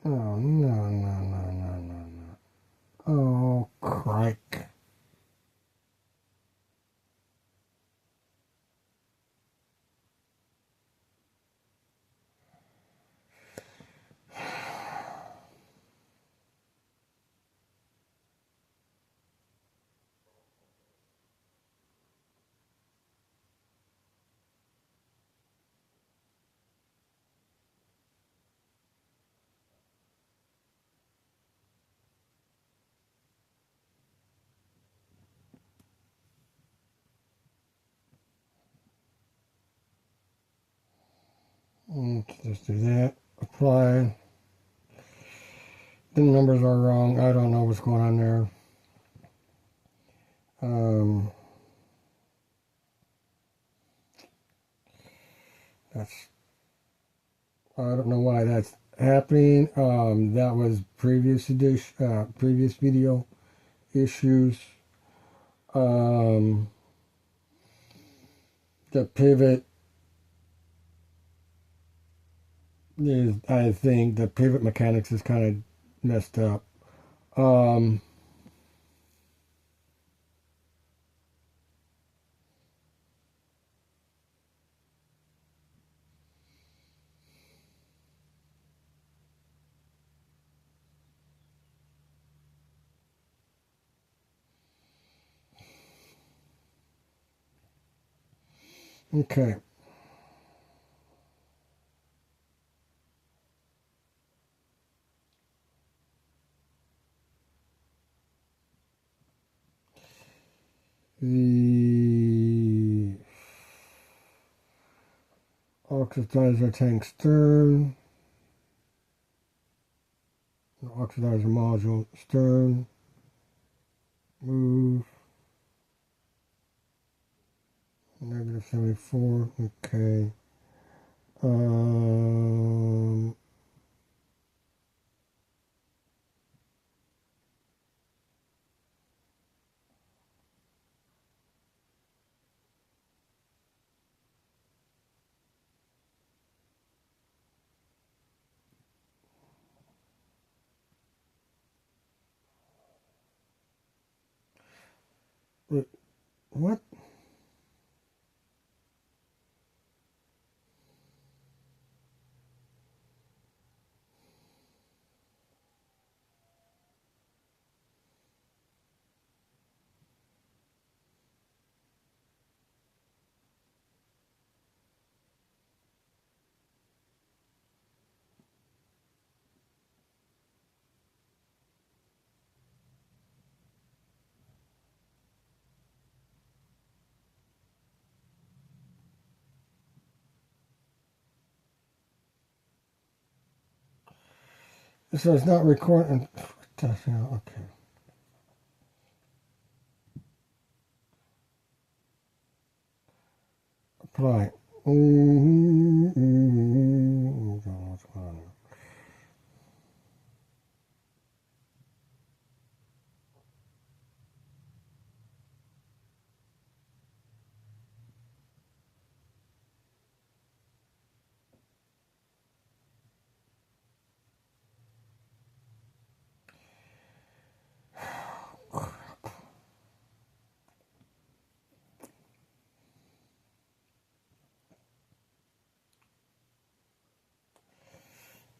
Oh, no. Oh, crike. Let's just do that. Apply. The numbers are wrong. I don't know what's going on there. That's, I don't know why that's happening. That was previous video issues. The pivot is, I think the pivot mechanics is kind of messed up. Okay. The oxidizer tank stern. The oxidizer module stern. Move. -74. Okay. What? So it's not recording. Okay. Apply. What's going on here?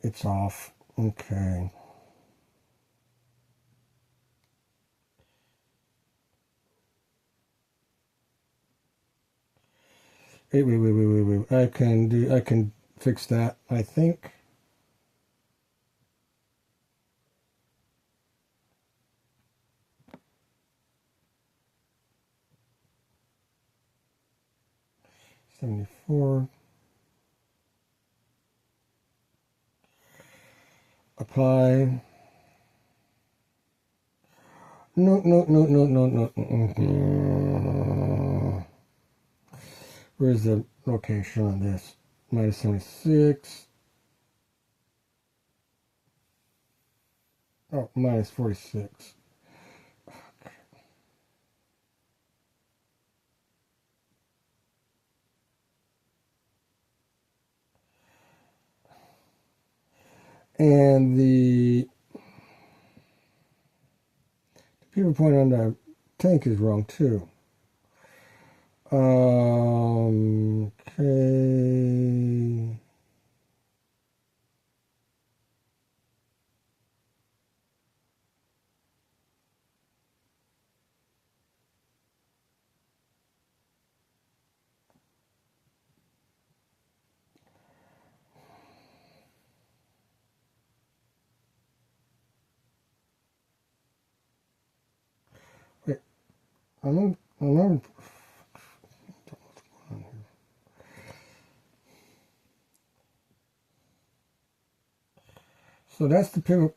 It's off. Okay. Wait. I can fix that, I think. $74. Apply. No. Where's the location on this? Minus 76. Oh, minus 46. And the people point on the tank is wrong too. Okay. Wait, I'm not. So that's the pivot.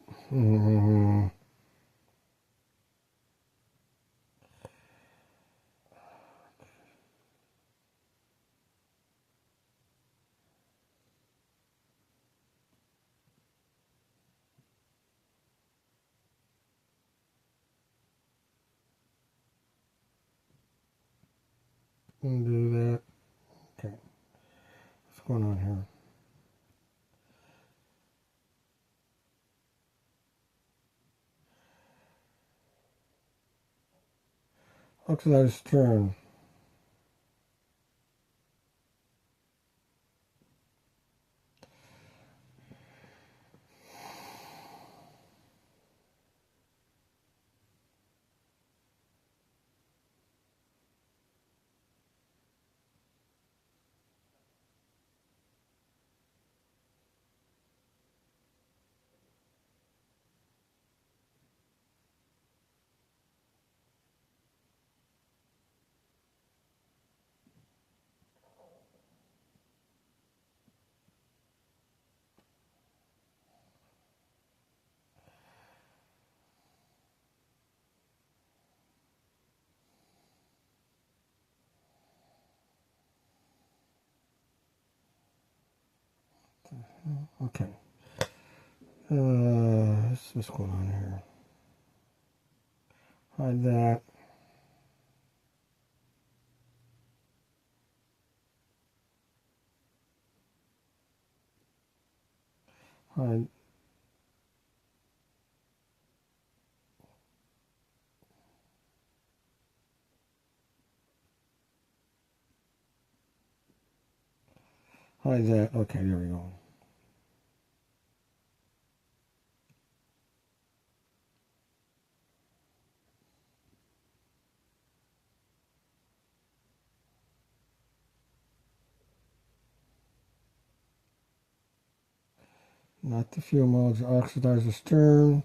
Do that. Okay. What's going on here? Oxidized turn. Okay. What's going on here? Hide that. Hide. Hide that. Okay, there we go. Not the fuel modes. Oxidize the stern.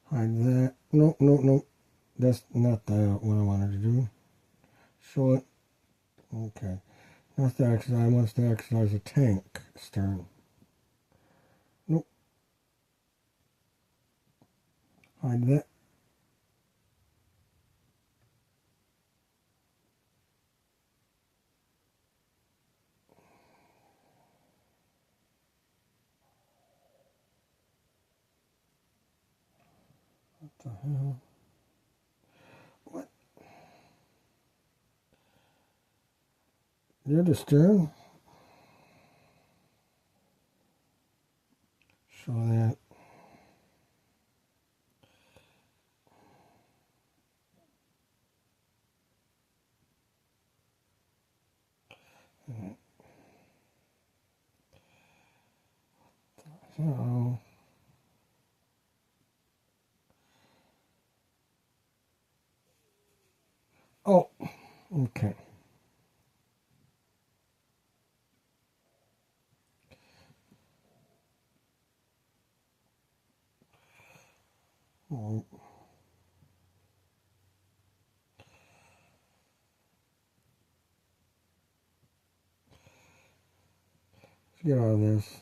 Hide that. No. That's not what I wanted to do. Show it. Okay. That's the exercise. Wants to exercise a tank stern. Nope. Hide that. What the hell? What? Near the stern? Show that. So, oh, okay. Oh. Let's get out of this.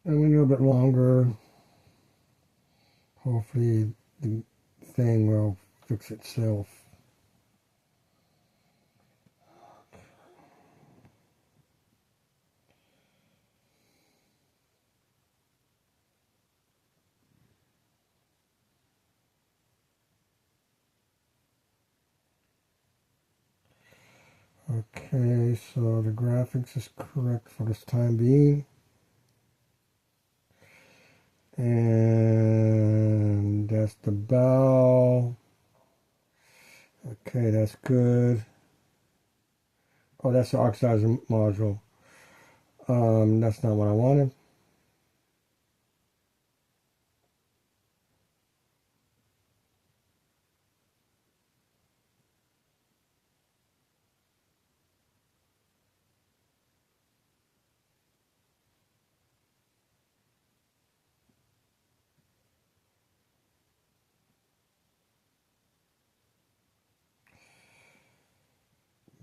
And we need a bit longer. Hopefully the thing will fix itself. Okay, so the graphics is correct for this time being. And that's the bow. Okay, that's good. Oh, that's the oxidizer module. That's not what I wanted.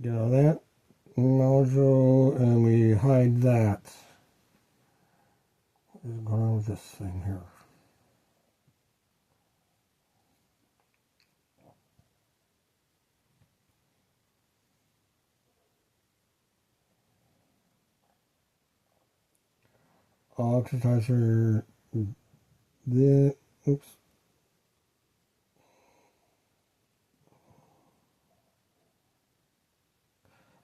Get all that module, and we hide that. What is going on with this thing here? Oxidizer. Oops.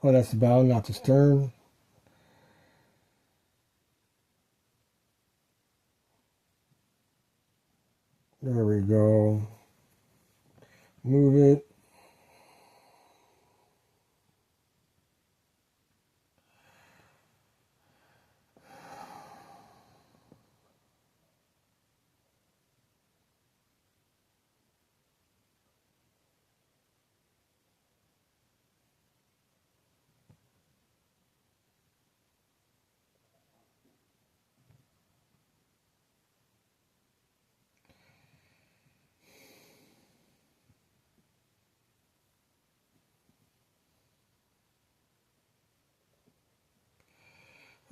Oh, that's the bow, not the stern. There we go. Move it.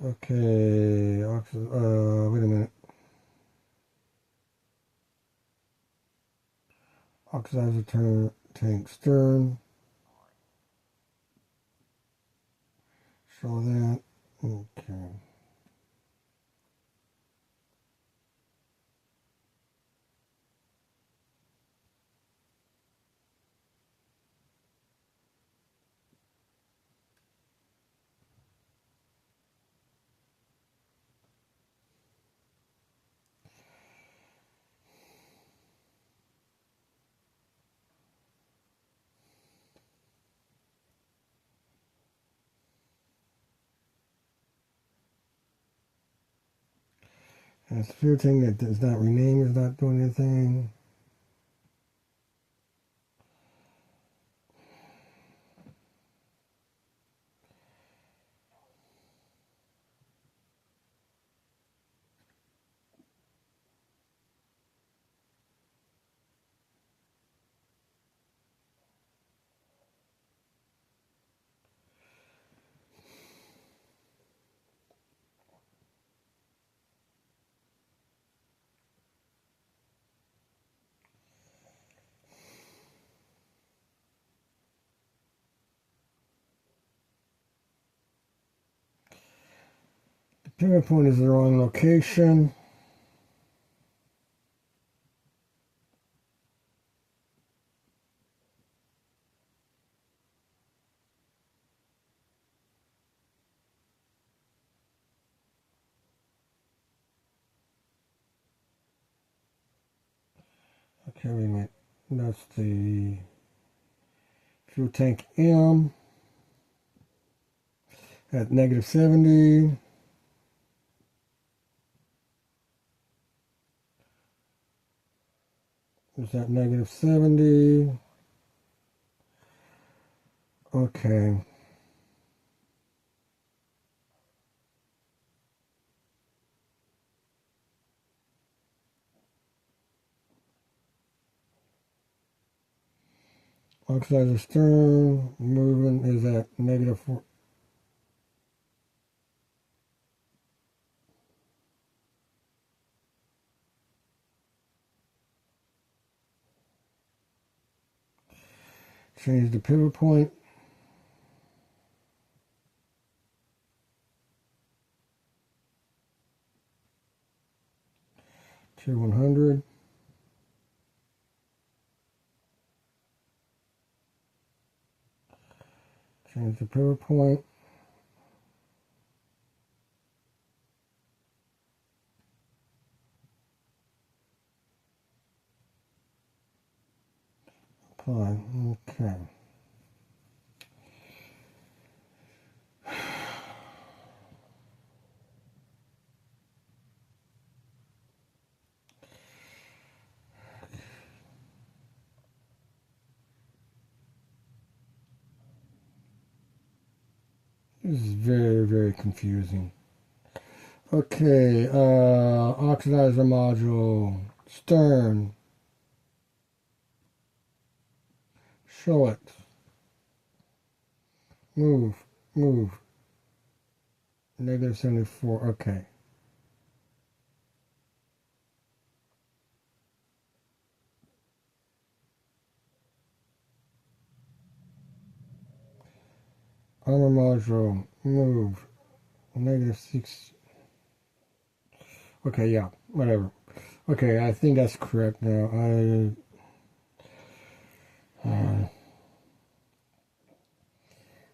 Okay, wait a minute. Oxidizer tank stern. Show that. Okay. And it's the fuel tank that does not rename, is not doing anything. The pivot point is the wrong location. Okay, wait a minute. That's the fuel tank M at -70. Is that -70? Okay. Oxidizer stern movement is at -4. Change the pivot point. To 100. Change the pivot point. Apply. Okay. This is very, very confusing. Okay, oxidizer module, stern. Show it. Move, move. -74, okay. Armor module, move. -6. Okay, yeah, whatever. Okay, I think that's correct now.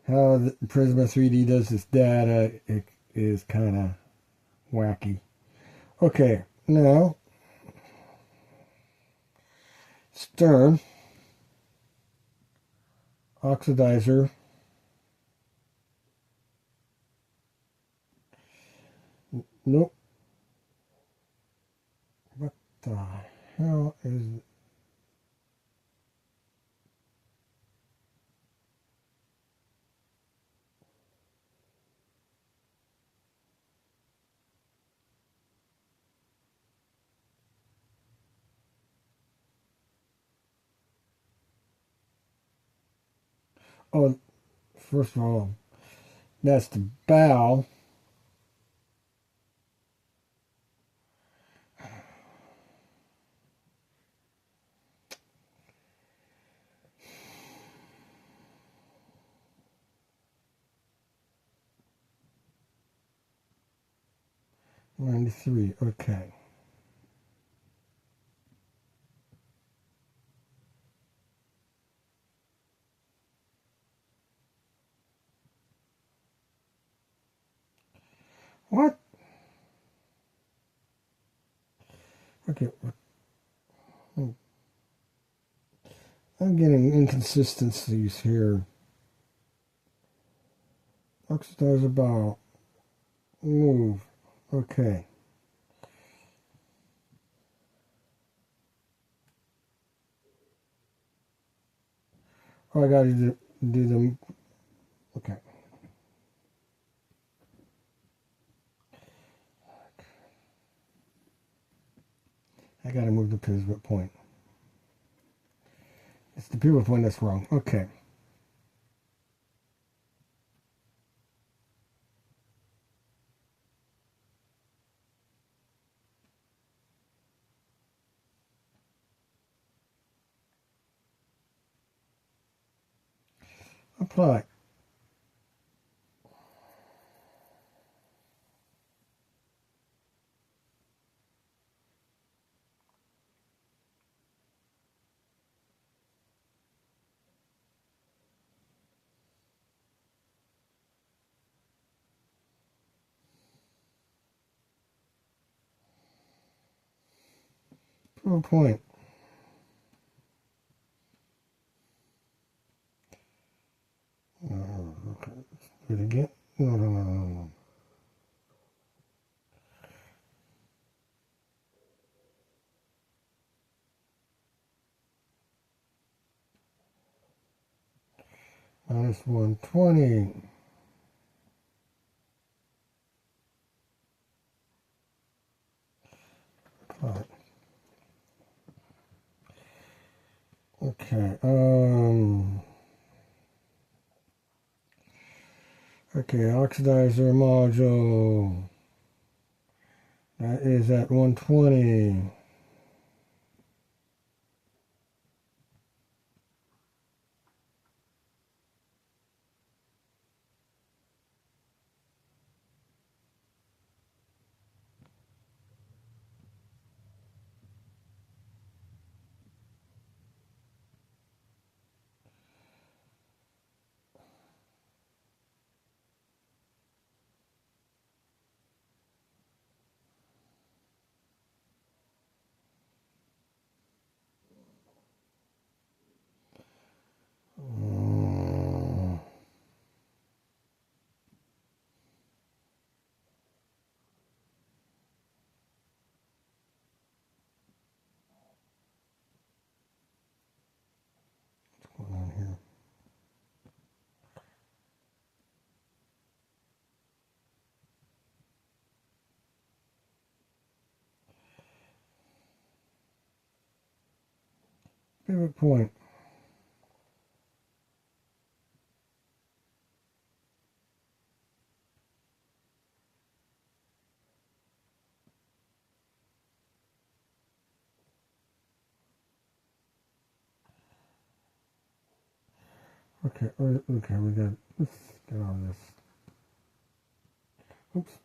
How the PRISMA3D does this data, it is kind of wacky. Okay, now, stern, oxidizer, nope. What the hell is... Oh, first of all, that's the bow. -93, okay. What? Okay. I'm getting inconsistencies here. Oxidizer bow. Move. Okay. Oh, I gotta do them. Okay. I gotta move the pivot point. It's the pivot point that's wrong. Okay. Apply. Pivot point. Okay. Do it again. No. Minus 120. Apply. Okay. Okay, oxidizer module. That is at 120. What's going on here? Pivot point. Okay, we got, let's get all this. Oops.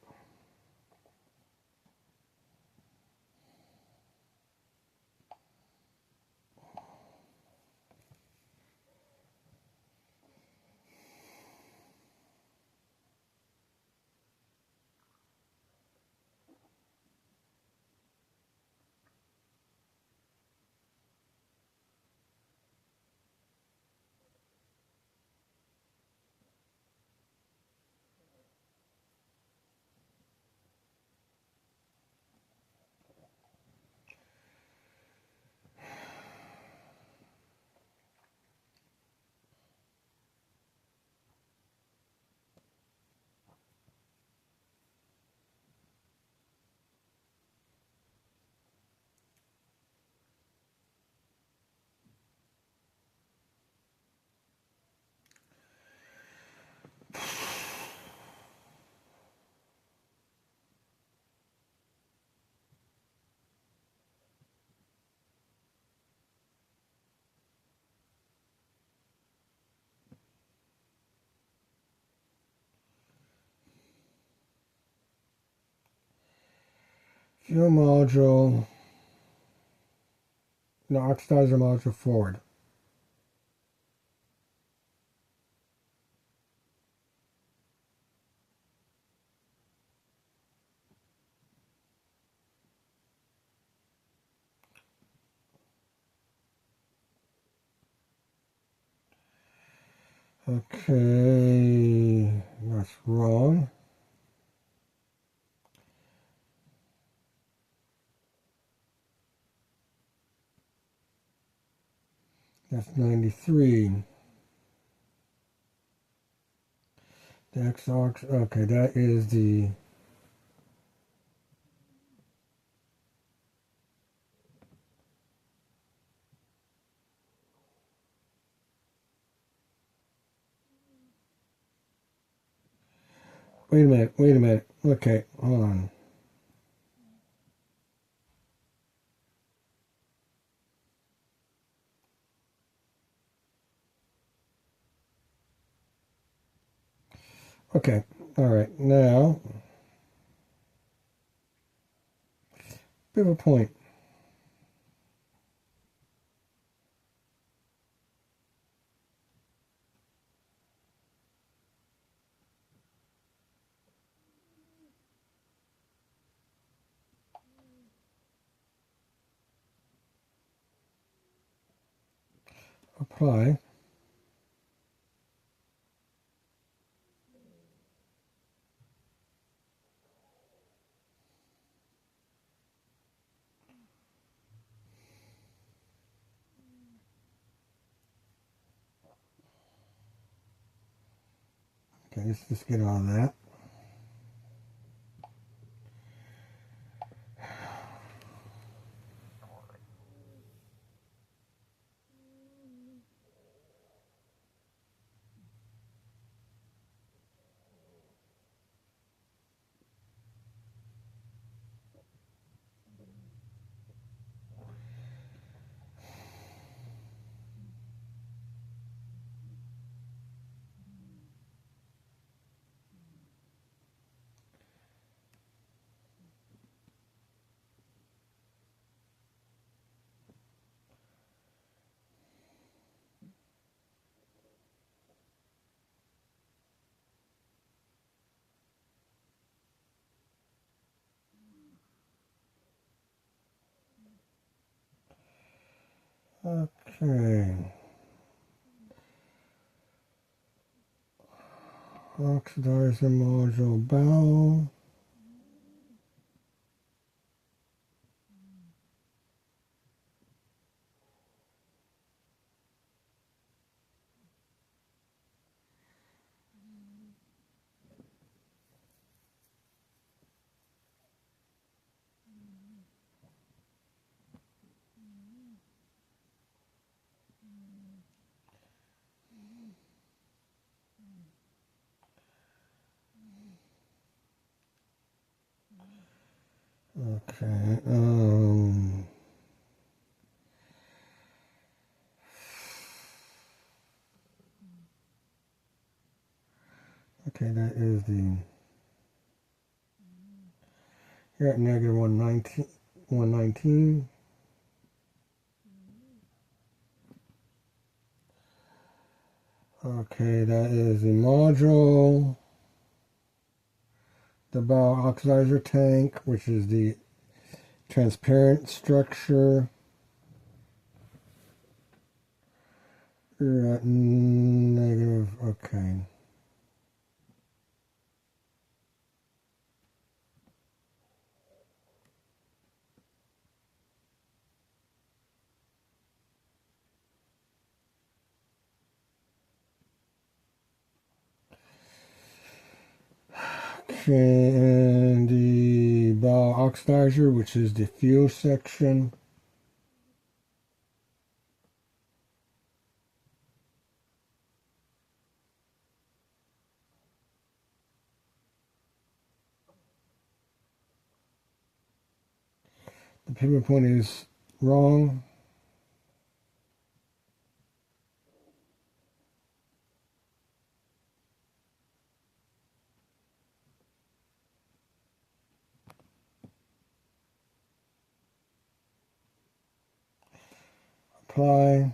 Fuel module. No, oxidizer module forward. Okay, that's wrong. That's 93. The X-Ox, okay, that is the wait a minute. Okay, hold on. Okay, all right, now, bit of a point. Apply. Okay, let's just get on that. Okay. Oxidizer module bow. Okay. Okay, that is the. You're at negative 119. Okay, that is the module. The bow oxidizer tank, which is the transparent structure. You're at negative, okay. Okay, and the bow oxidizer, which is the fuel section. The pivot point is wrong. Apply.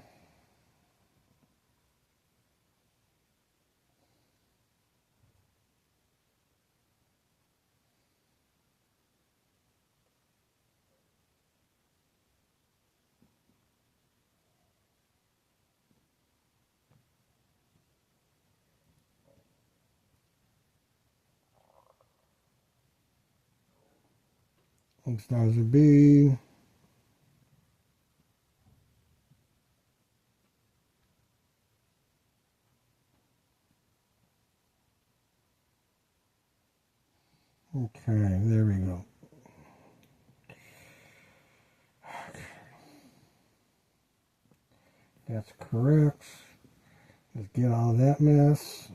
Oxidizer B. Okay, there we go. That's correct. Let's get all that mess.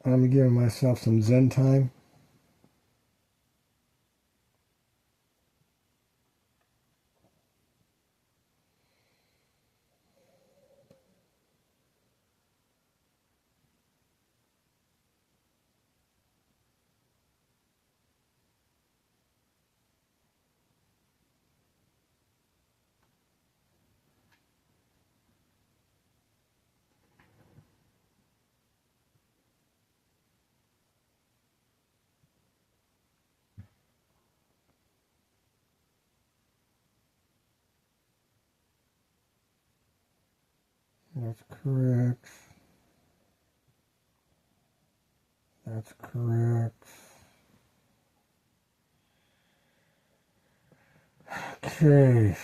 I'm giving myself some Zen time. That's correct. That's correct. Okay.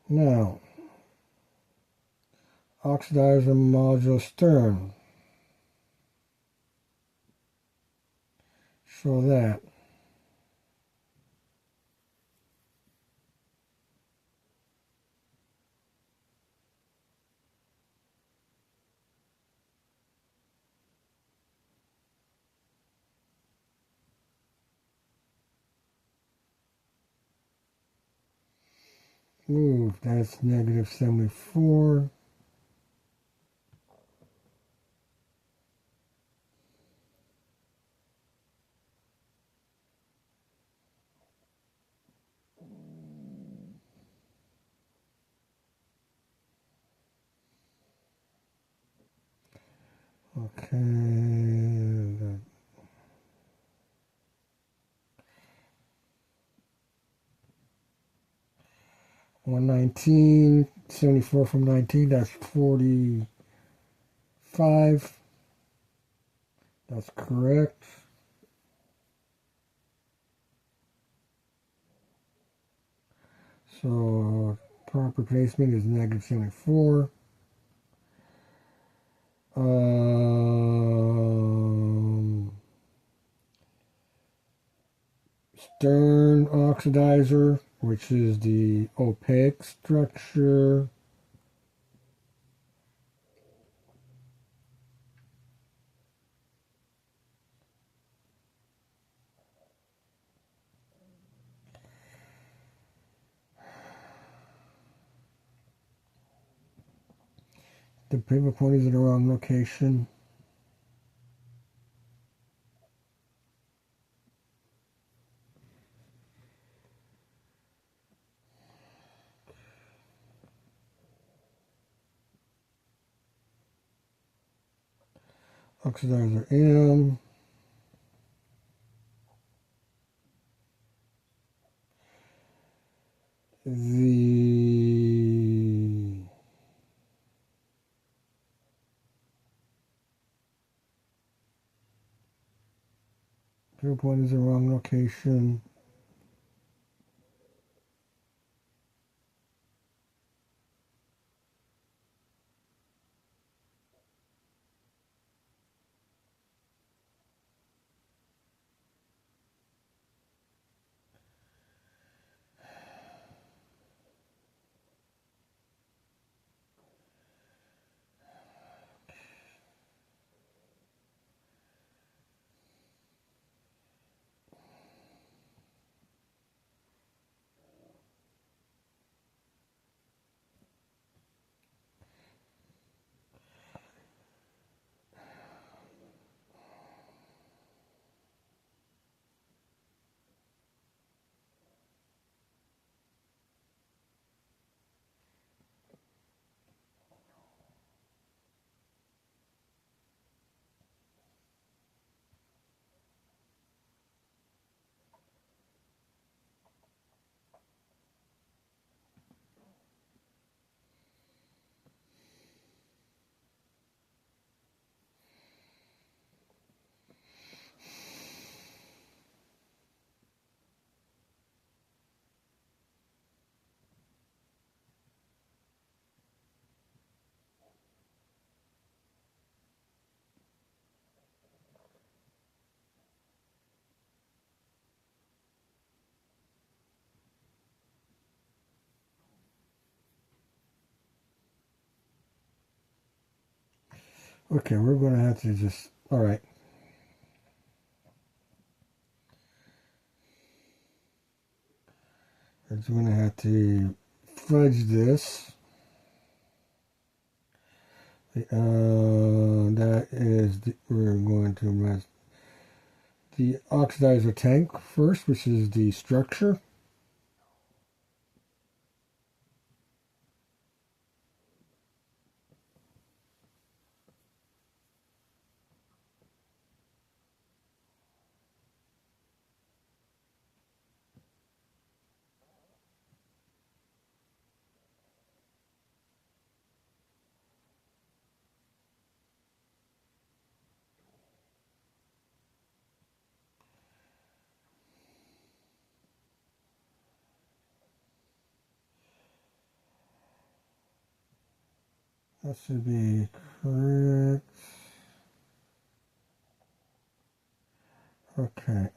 Now, oxidizer module stern. Show that. Ooh, that's negative 74. Okay. 119, 74 from 19, that's 45. That's correct. So proper placement is negative 74. Stern oxidizer, which is the opaque structure. The pivot point is in the wrong location. Oxidizer M. The pivot point is in the wrong location. Okay, we're going to have to just, all right. We're just going to have to fudge this. That is, we're going to mess the oxidizer tank first, which is the structure. That should be correct. Okay.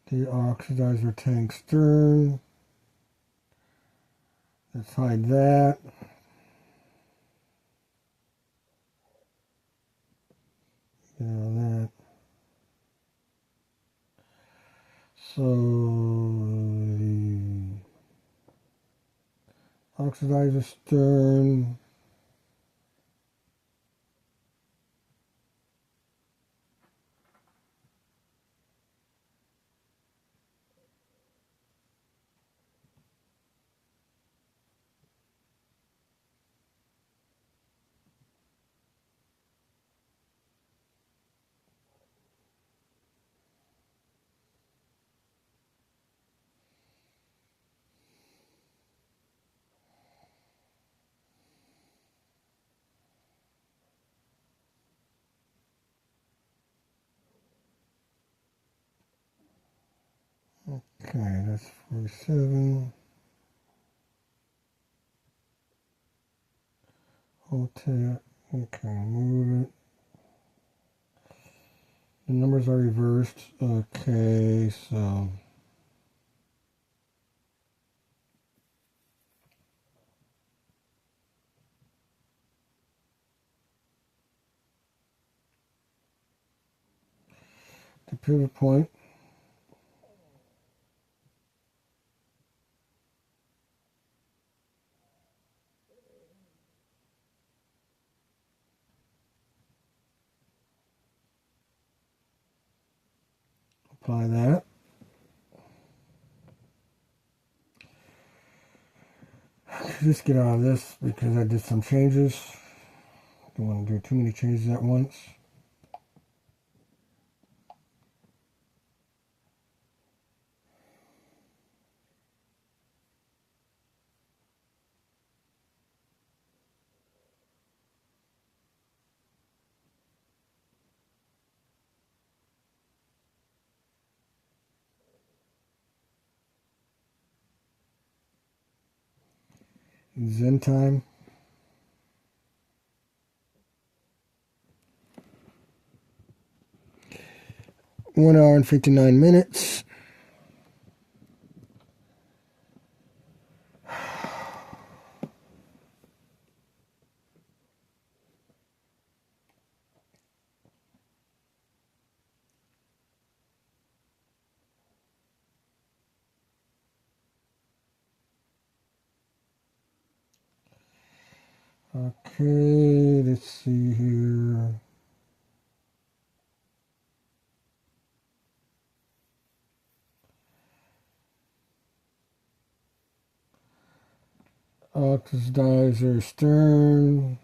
The oxidizer tank stern. Let's hide that. Get out of that. So the oxidizer stern. Okay, that's 47. Hotel. Okay, move it. The numbers are reversed. Okay, so the pivot point. Apply that. Just get out of this because I did some changes. Don't want to do too many changes at once. Zen time. One hour and 59 minutes. Okay, let's see here. Oxidizer stern,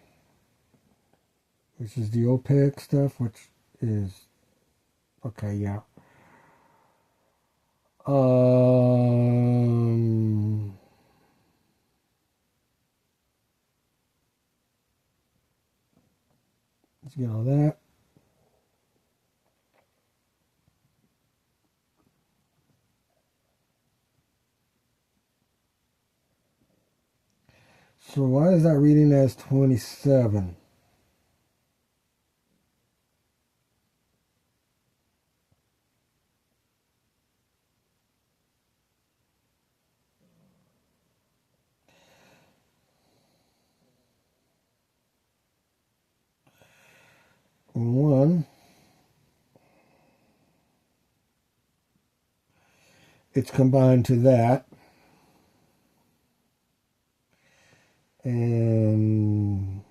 which is the opaque stuff, which is, okay, yeah. Let's get all that. So why is that reading as 27? it's combined to that. And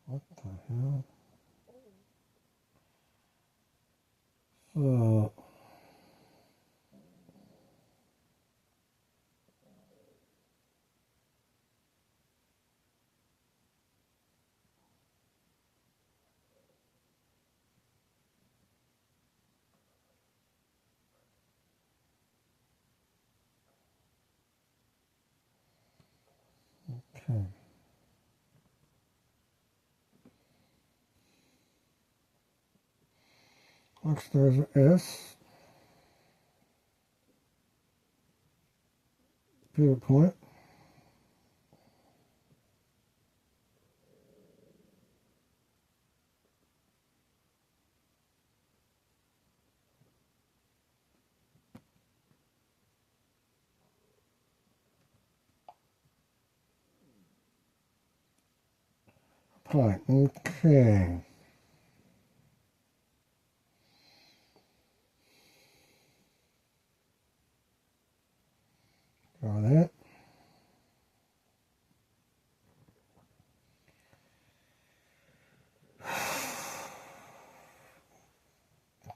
what the hell? So, okay. Next, there's an S. Pivot point. Point. Okay. Draw that.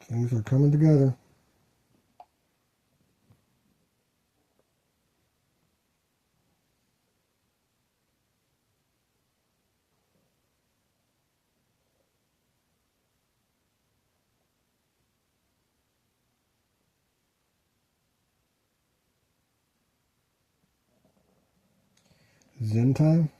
Things are coming together. Zen time.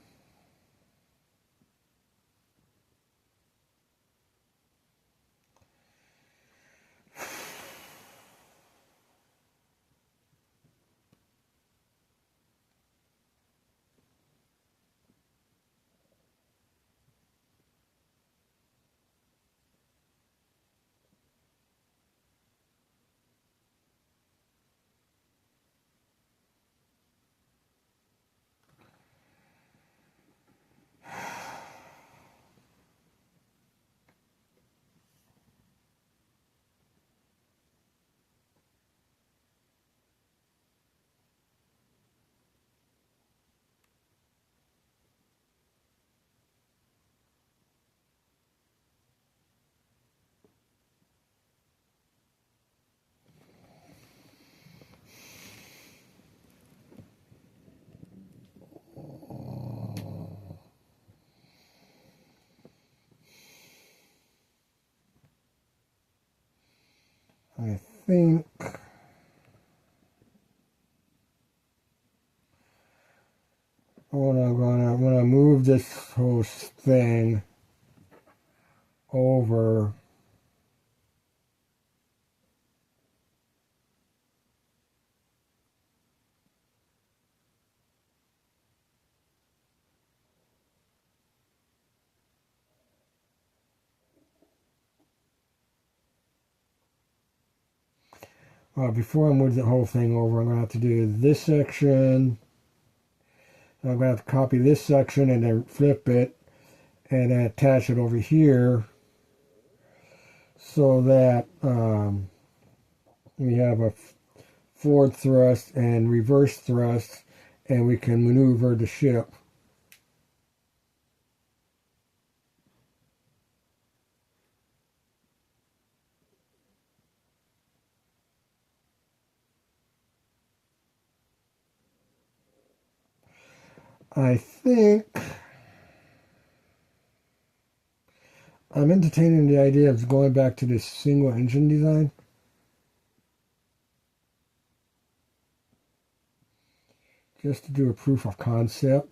I think when I move this whole thing over, before I move the whole thing over, I'm going to have to do this section. I'm going to have to copy this section and then flip it and then attach it over here so that we have a forward thrust and reverse thrust, and we can maneuver the ship. I think I'm entertaining the idea of going back to this single engine design. Just to do a proof of concept.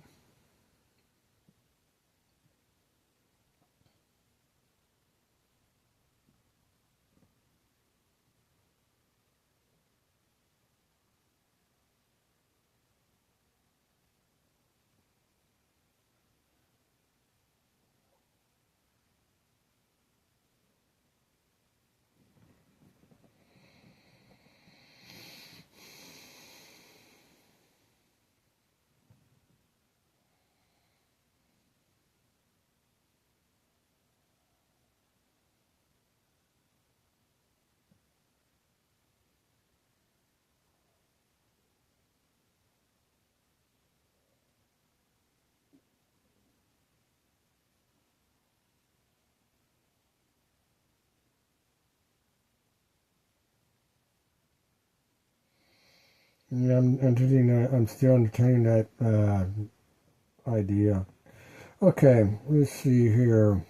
Yeah, I'm still entertaining that idea. Okay, let's see here.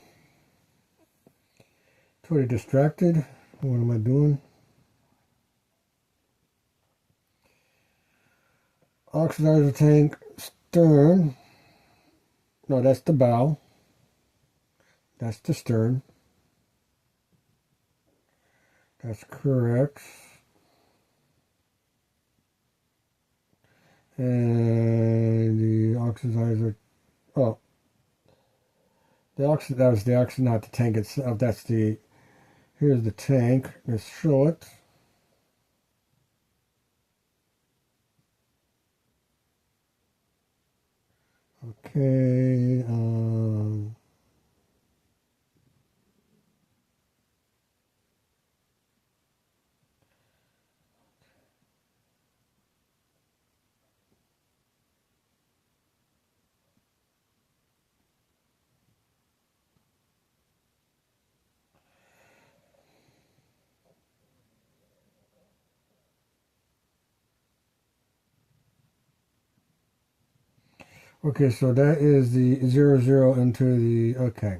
Totally distracted. What am I doing? Oxidizer tank stern. No, that's the bow. That's the stern. That's correct. And the oxidizer. Oh, that was the oxidizer, not the tank itself. That's the. Here's the tank. Let's show it. Okay. Okay, so that is the 00 into the, okay.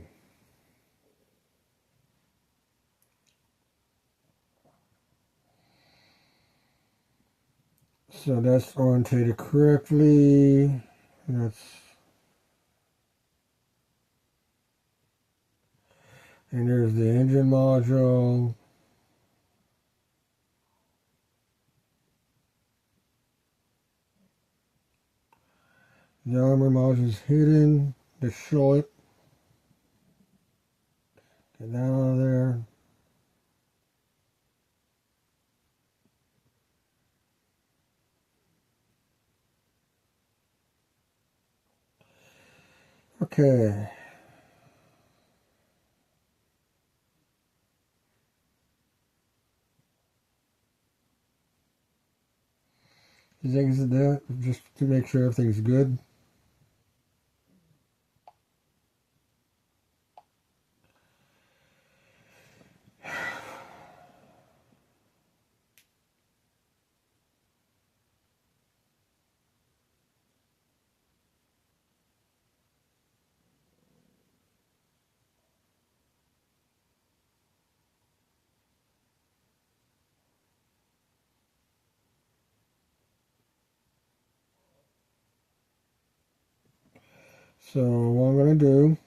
So that's orientated correctly. And there's the engine module. The armor module is hidden. Let's show it. Get that out of there. Okay. Just exit that just to make sure everything's good. So what I'm going to do,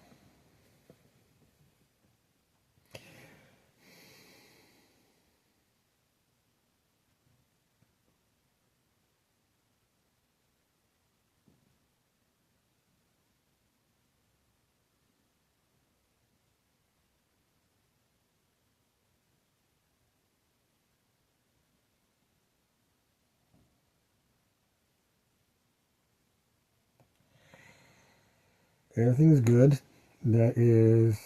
everything's good. That is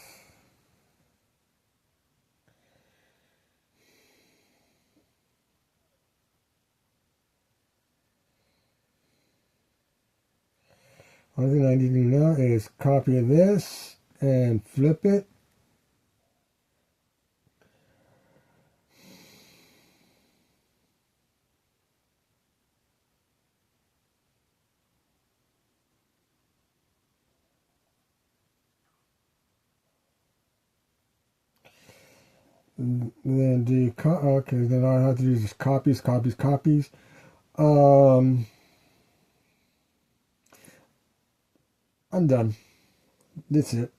only thing I need to do now is copy this and flip it. And then okay, then all I have to do is just copies. I'm done. That's it.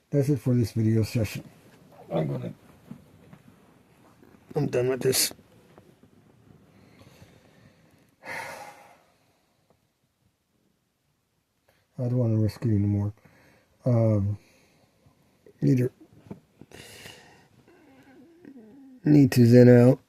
That's it for this video session. I'm done with this. I don't want to risk it anymore. Need to zen out.